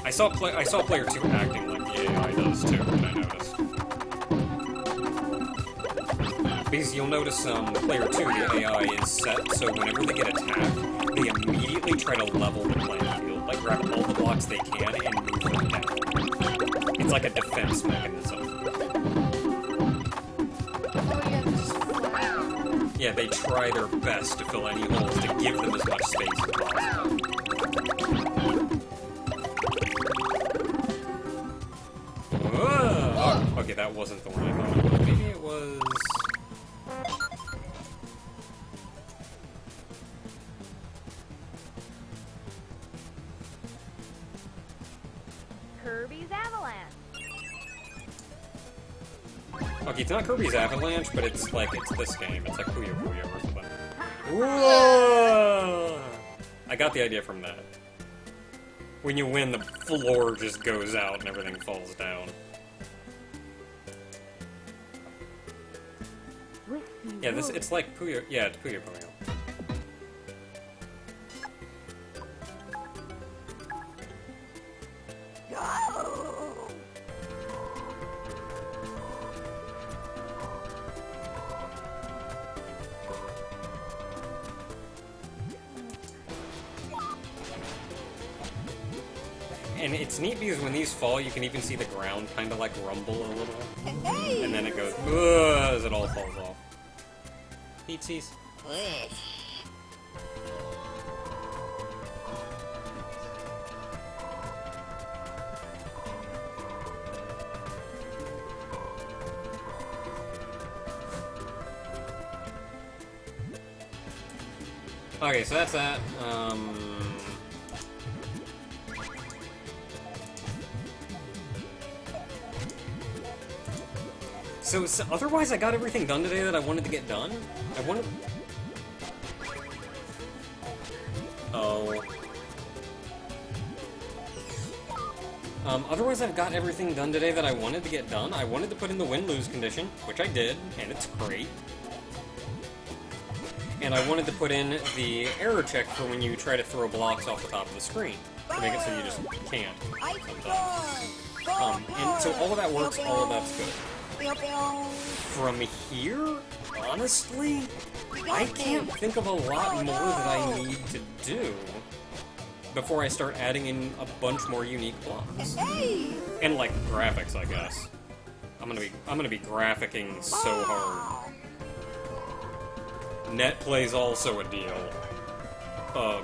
I saw player 2 acting like the AI does too, and I noticed. Because you'll notice player 2, the AI is set, so whenever they get attacked, they immediately try to level the playing field. Like, grab all the blocks they can and move them down. It's like a defense mechanism. Yeah, they try their best to fill any holes to give them as much space as possible. Oh, okay, that wasn't the one I thought it was. Maybe it was... Kirby's Avalanche. Okay, it's not Kirby's Avalanche, but it's like, it's this game. It's like Puyo Puyo or something. Whoa! I got the idea from that. When you win, the floor just goes out and everything falls down. Yeah, it's like Puyo, yeah, it's Puyo Puyo. And it's neat because when these fall, you can even see the ground kind of like rumble a little. Hey! And then it goes, ugh, as it all falls off. Peatsies. Okay, so that's that. So otherwise I got everything done today that I wanted to get done? I wanted... Oh. Otherwise, I've got everything done today that I wanted to get done. I wanted to put in the win-lose condition, which I did, and it's great. And I wanted to put in the error check for when you try to throw blocks off the top of the screen, to make it so you just can't sometimes. And so all of that works, all of that's good. From here, honestly, I can't think of a lot more that I need to do before I start adding in a bunch more unique blocks. And like graphics, I guess. I'm gonna be graphicking so hard. Net play's also a deal. Ugh.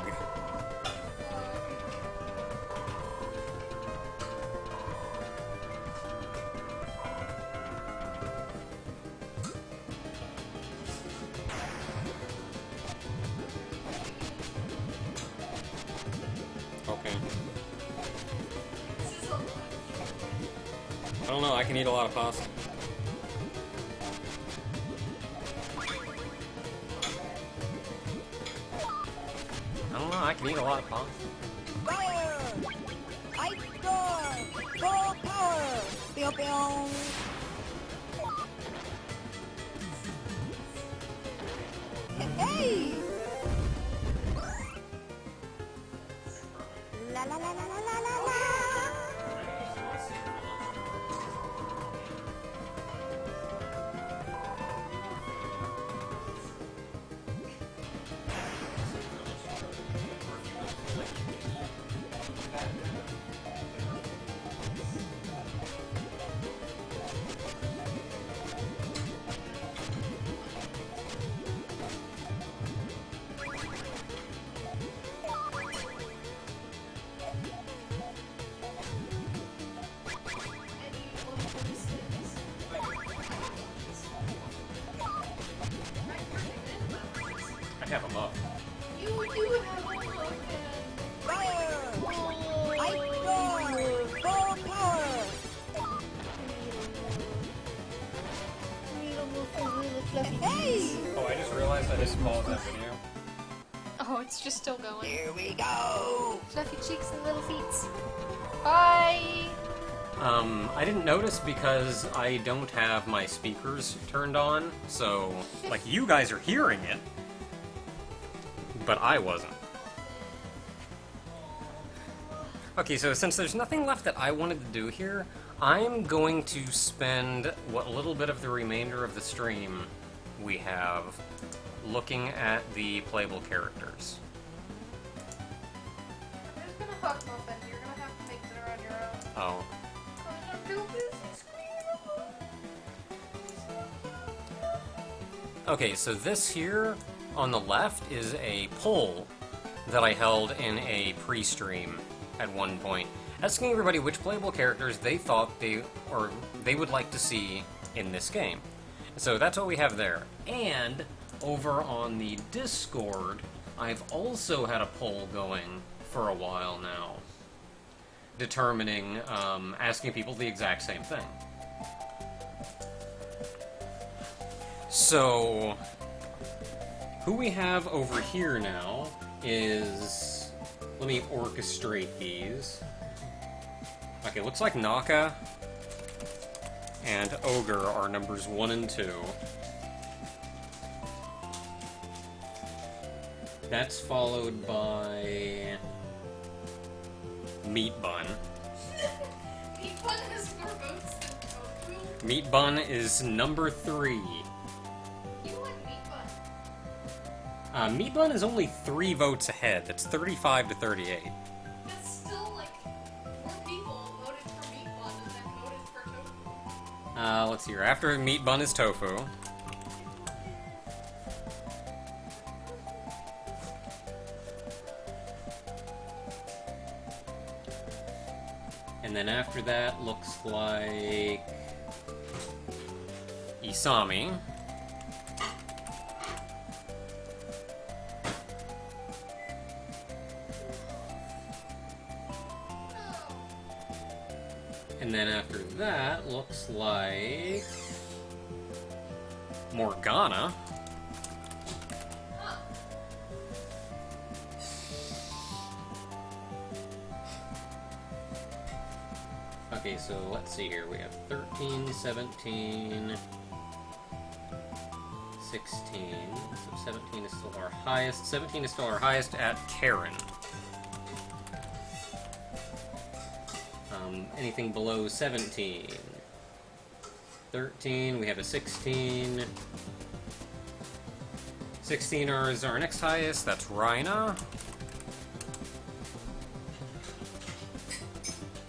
Okay. I don't know, I can eat a lot of pasta. I don't know, I can eat a lot of pasta. Fire! Ice storm! Full power! Pew pew! Hey! La la la la la la la la! I have them up. You do have one look Fire! Ice storm! Full power! Hey! Oh, I just realized I didn't pause that video. Oh, it's just still going. Here we go! Fluffy cheeks and little feet. Bye! I didn't notice because I don't have my speakers turned on, so, like, you guys are hearing it, but I wasn't. Okay, so since there's nothing left that I wanted to do here, I'm going to spend what little bit of the remainder of the stream we have looking at the playable characters. I'm just gonna fuck Muffin. You're gonna have to make dinner on your own. Oh. I'm too busy screaming. Okay, so this here on the left is a poll that I held in a pre-stream at one point, asking everybody which playable characters they thought they would like to see in this game. So that's what we have there. And over on the Discord, I've also had a poll going for a while now, determining, asking people the exact same thing. So, who we have over here now is... Let me orchestrate these. Okay, looks like Naka and Ogre are numbers 1 and 2. That's followed by Meat Bun. Meat Bun has more votes than Tofu. Meat Bun is number 3. You like Meat Bun? Meat Bun is only 3 votes ahead. That's 35 to 38. That's still like more people voted for Meat Bun than voted for Tofu. Let's see here. After Meat Bun is Tofu. And then after that looks like Isami. And then after that looks like Morgana. Okay, so let's see here. We have 13, 17, 16. So 17 is still our highest. 17 is still our highest at Karen. Anything below 17. 13, we have a 16. 16 is our next highest, that's Rhina.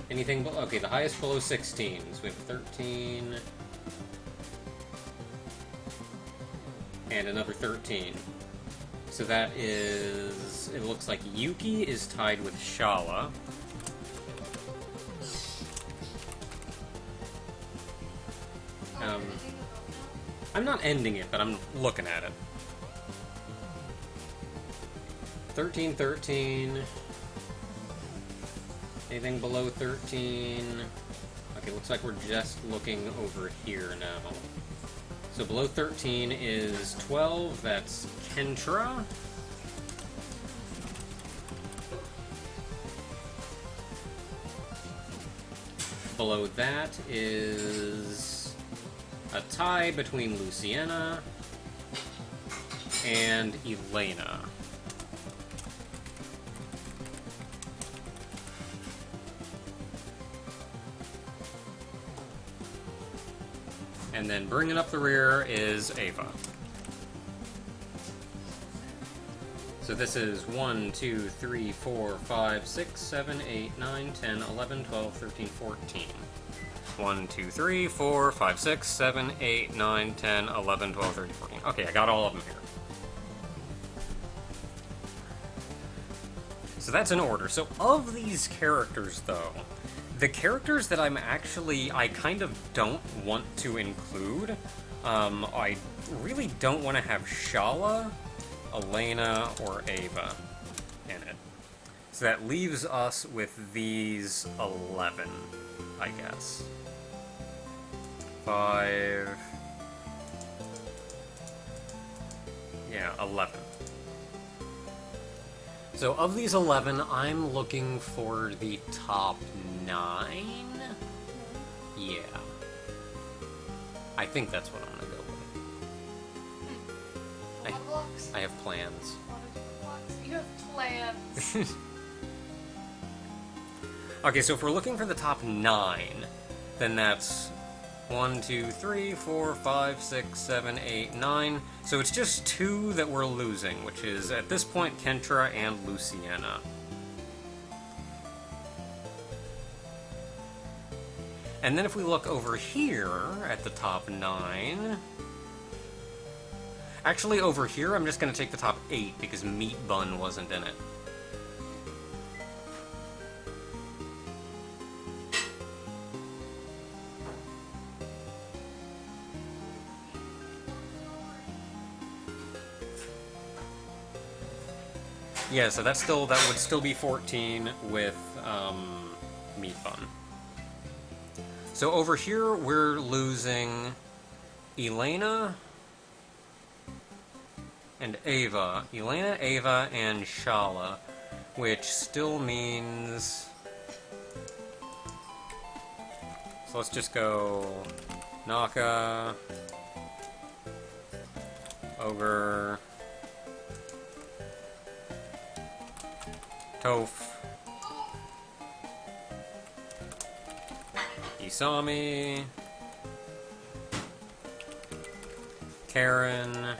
Anything below, okay, the highest below 16, so we have 13. And another 13. So that is, it looks like Yuki is tied with Shala. I'm not ending it, but I'm looking at it. 13, 13. Anything below 13? Okay, looks like we're just looking over here now. So below 13 is 12, that's Kentra. Below that is a tie between Luciana and Elena. And then bringing up the rear is Ava. So this is 1, 2, 3, 4, 5, 6, 7, 8, 9, 10, 11, 12, 13, 14. 1, 2, 3, 4, 5, 6, 7, 8, 9, 10, 11, 12, 13, 14. Okay, I got all of them here. So that's in order. So of these characters, though, the characters that I kind of don't want to include, I really don't want to have Shala, Elena, or Ava in it. So that leaves us with these 11, I guess. 5... Yeah, 11. So of these 11, I'm looking for the top 9? Yeah. I think that's what I'm gonna go with. A lot of blocks. I have plans. A lot of different blocks. You have plans. Okay, so if we're looking for the top 9, then that's 1, 2, 3, 4, 5, 6, 7, 8, 9. So it's just 2 that we're losing, which is, at this point, Kentra and Luciana. And then if we look over here at the top 9... Actually, over here, I'm just going to take the top 8, because Meat Bun wasn't in it. Yeah, so that would still be 14 with Meat Bun. So over here we're losing Elena and Ava. Elena, Ava, and Shala, which still means... So let's just go Naka, Ogre, Toph, Isami, Karen,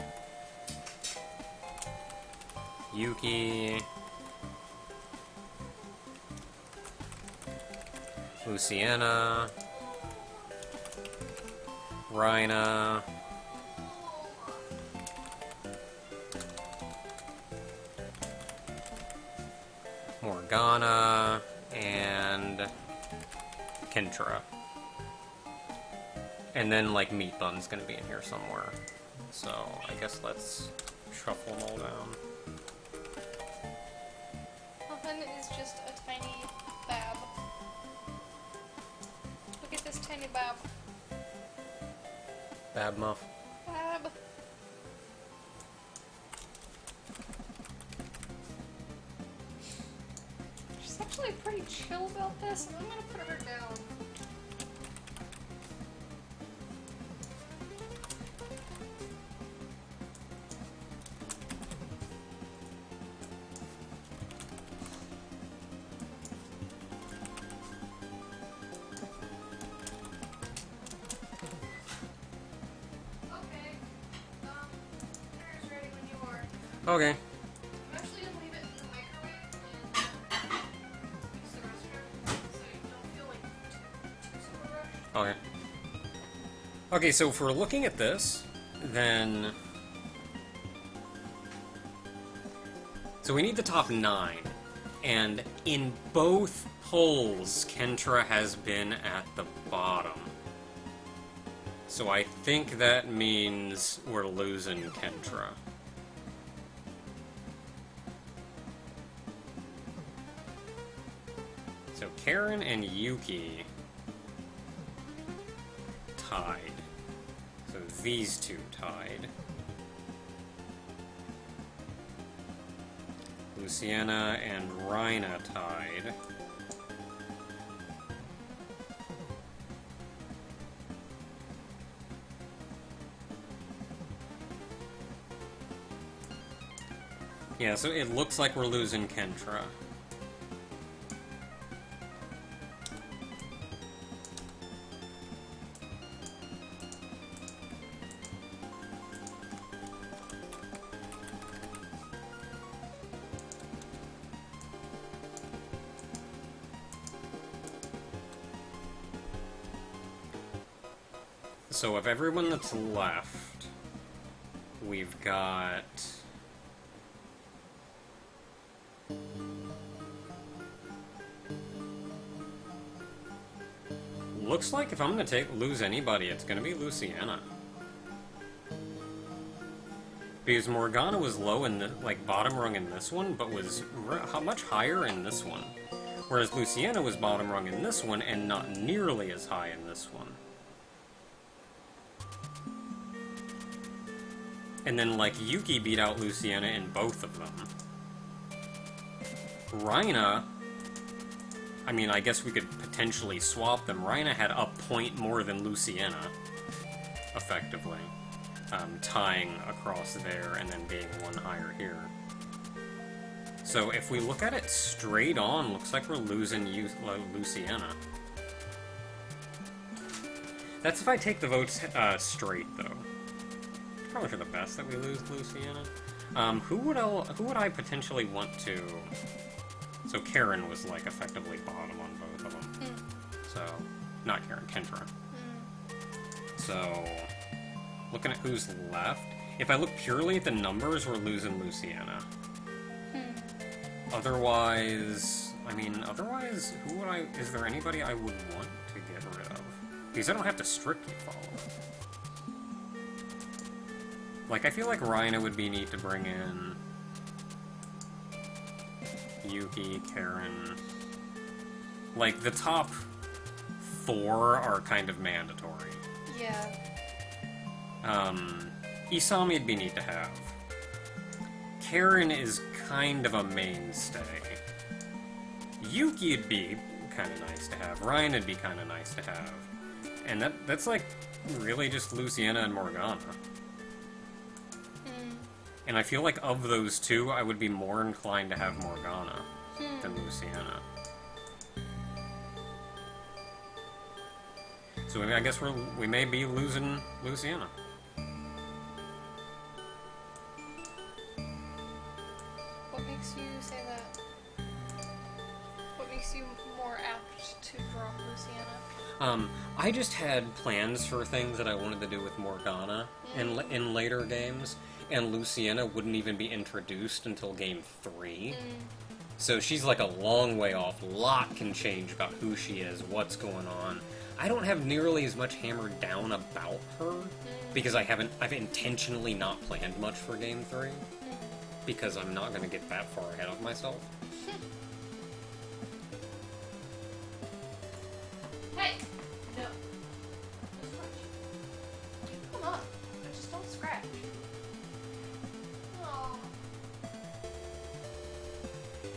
Yuki, Luciana, Rhina, Morgana, and Kentra. And then, like, Meat Bun's gonna be in here somewhere. So, I guess let's shuffle them all down. Muffin is just a tiny bab. Look at this tiny bab. Bab Muff. Bab. She's actually pretty chill about this, and I'm gonna put her down. Okay. I'm actually gonna leave it in the microwave and use the restroom so you don't feel like too super rushed. Okay. Okay, so if we're looking at this, then... So we need the top 9. And in both polls, Kentra has been at the bottom. So I think that means we're losing Kentra. So Karen and Yuki tied. So these two tied. Luciana and Rhina tied. Yeah, so it looks like we're losing Kentra. So of everyone that's left, we've got... Looks like if I'm gonna lose anybody, it's gonna be Luciana. Because Morgana was low in the, like, bottom rung in this one, but was much higher in this one. Whereas Luciana was bottom rung in this one, and not nearly as high in this one. And then, like, Yuki beat out Luciana in both of them. Rhina... I mean, I guess we could potentially swap them. Rhina had a point more than Luciana, effectively. Tying across there and then being one higher here. So if we look at it straight on, looks like we're losing Luciana. That's if I take the votes straight, though. Probably for the best that we lose Luciana. Who would I potentially want to... So Karen was, like, effectively bottom on both of them. So, not Karen, Kentra. So, looking at who's left, if I look purely at the numbers, we're losing Luciana. Otherwise, who would I... Is there anybody I would want to get rid of? Because I don't have to strictly follow. Like, I feel like Rhina would be neat to bring in... Yuki, Karen... Like, the top 4 are kind of mandatory. Yeah. Isami'd be neat to have. Karen is kind of a mainstay. Yuki'd be kind of nice to have. Ryan'd be kind of nice to have. And that's like, really just Luciana and Morgana. And I feel like of those two, I would be more inclined to have Morgana than Luciana. So I guess we may be losing Luciana. What makes you say that? What makes you more apt to drop Luciana? I just had plans for things that I wanted to do with Morgana in later games, and Luciana wouldn't even be introduced until Game 3. So she's like a long way off. A lot can change about who she is, what's going on. I don't have nearly as much hammered down about her, because I've intentionally not planned much for Game 3, because I'm not going to get that far ahead of myself. Hey! No. Don't scratch. Come on. Just don't scratch. Aww.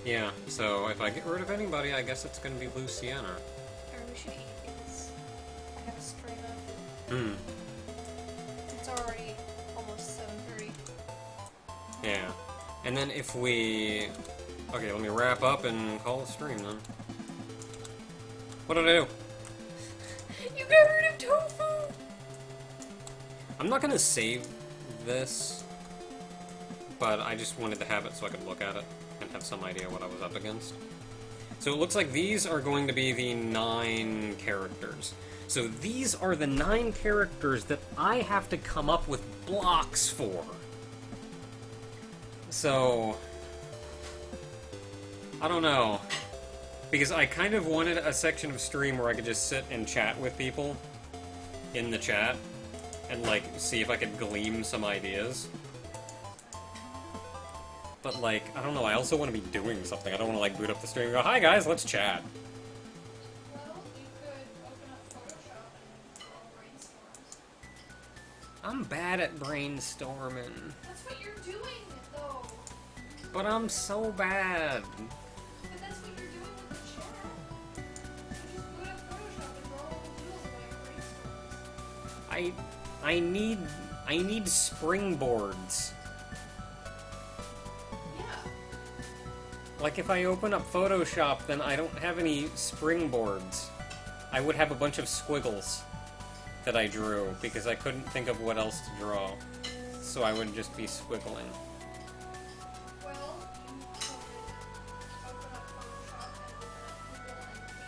Yeah, so if I get rid of anybody, I guess it's going to be Luciana. Or we should eat because I have a strain up. It's already almost 7:30. Yeah. And then if we... Okay, let me wrap up and call it a stream then. What did I do? You got rid of tofu! I'm not gonna save this, but I just wanted to have it so I could look at it and have some idea what I was up against. So it looks like these are going to be the 9 characters. So these are the 9 characters that I have to come up with blocks for. So, I don't know. Because I kind of wanted a section of stream where I could just sit and chat with people in the chat and, like, see if I could glean some ideas. But, like, I don't know, I also want to be doing something. I don't want to, like, boot up the stream and go, "Hi guys, let's chat." Well, you could open up Photoshop and draw brainstorms. I'm bad at brainstorming. That's what you're doing, though. But I'm so bad. But that's what you're doing with the chat. You just boot up Photoshop and draw all the doodles about your brainstorms. I need springboards. Yeah. Like, if I open up Photoshop, then I don't have any springboards. I would have a bunch of squiggles that I drew, because I couldn't think of what else to draw. So I would just be squiggling. Well, you could open up Photoshop and paste images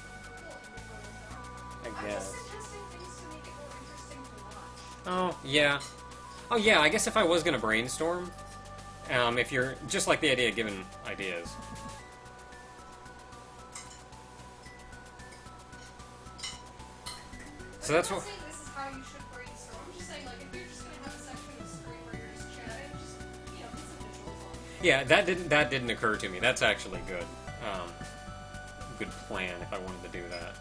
from Google and Photoshop. I I'm guess. just suggesting things to make it more interesting to watch. Oh, yeah. Oh, yeah, I guess if I was gonna brainstorm, if you're... just like the idea of giving ideas. So that's what... I'm not saying this is how you should brainstorm. I'm just saying, like, if you're just gonna have a section of screen where you're just chatting, just, you know, put some visuals on it. Yeah, that didn't occur to me. That's actually good. Good plan if I wanted to do that.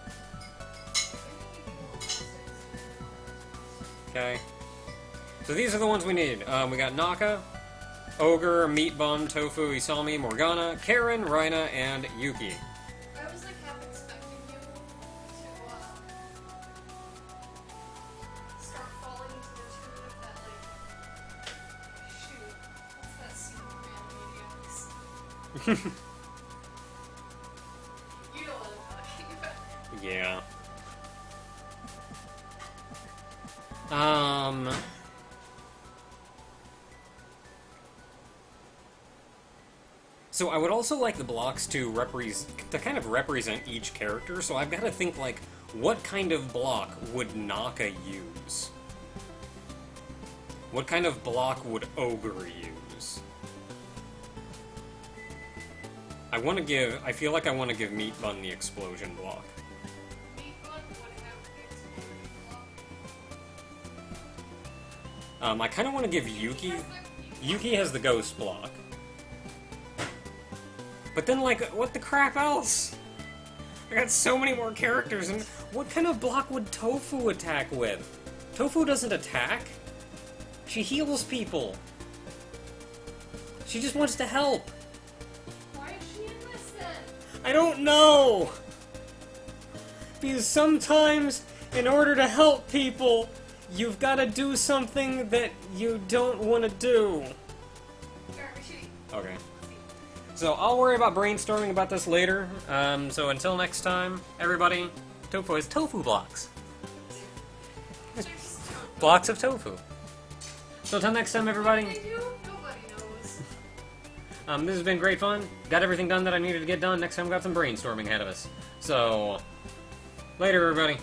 Okay. So these are the ones we need. We got Naka, Ogre, Meat Bun, Tofu, Isami, Morgana, Karen, Rhina, and Yuki. I was, like, half expecting you to, start falling into the tune of that, like, shoot, what's that scene from Animaniacs? You know what I'm talking about. Yeah. So I would also like the blocks to kind of represent each character, so I've got to think, like, what kind of block would Naka use? What kind of block would Ogre use? I feel like I want to give Meat Bun the explosion block. Meat Bun would have the explosion block. I kind of want to give Yuki... Yuki has the ghost block. But then, like, what the crap else? I got so many more characters, and what kind of block would Tofu attack with? Tofu doesn't attack. She heals people. She just wants to help. Why is she in this then? I don't know! Because sometimes, in order to help people, you've got to do something that you don't want to do. Okay. So I'll worry about brainstorming about this later. So until next time, everybody, Tofu is tofu blocks. Blocks of tofu. So until next time, everybody. They do? Nobody knows. This has been great fun. Got everything done that I needed to get done. Next time, we got some brainstorming ahead of us. So, later, everybody.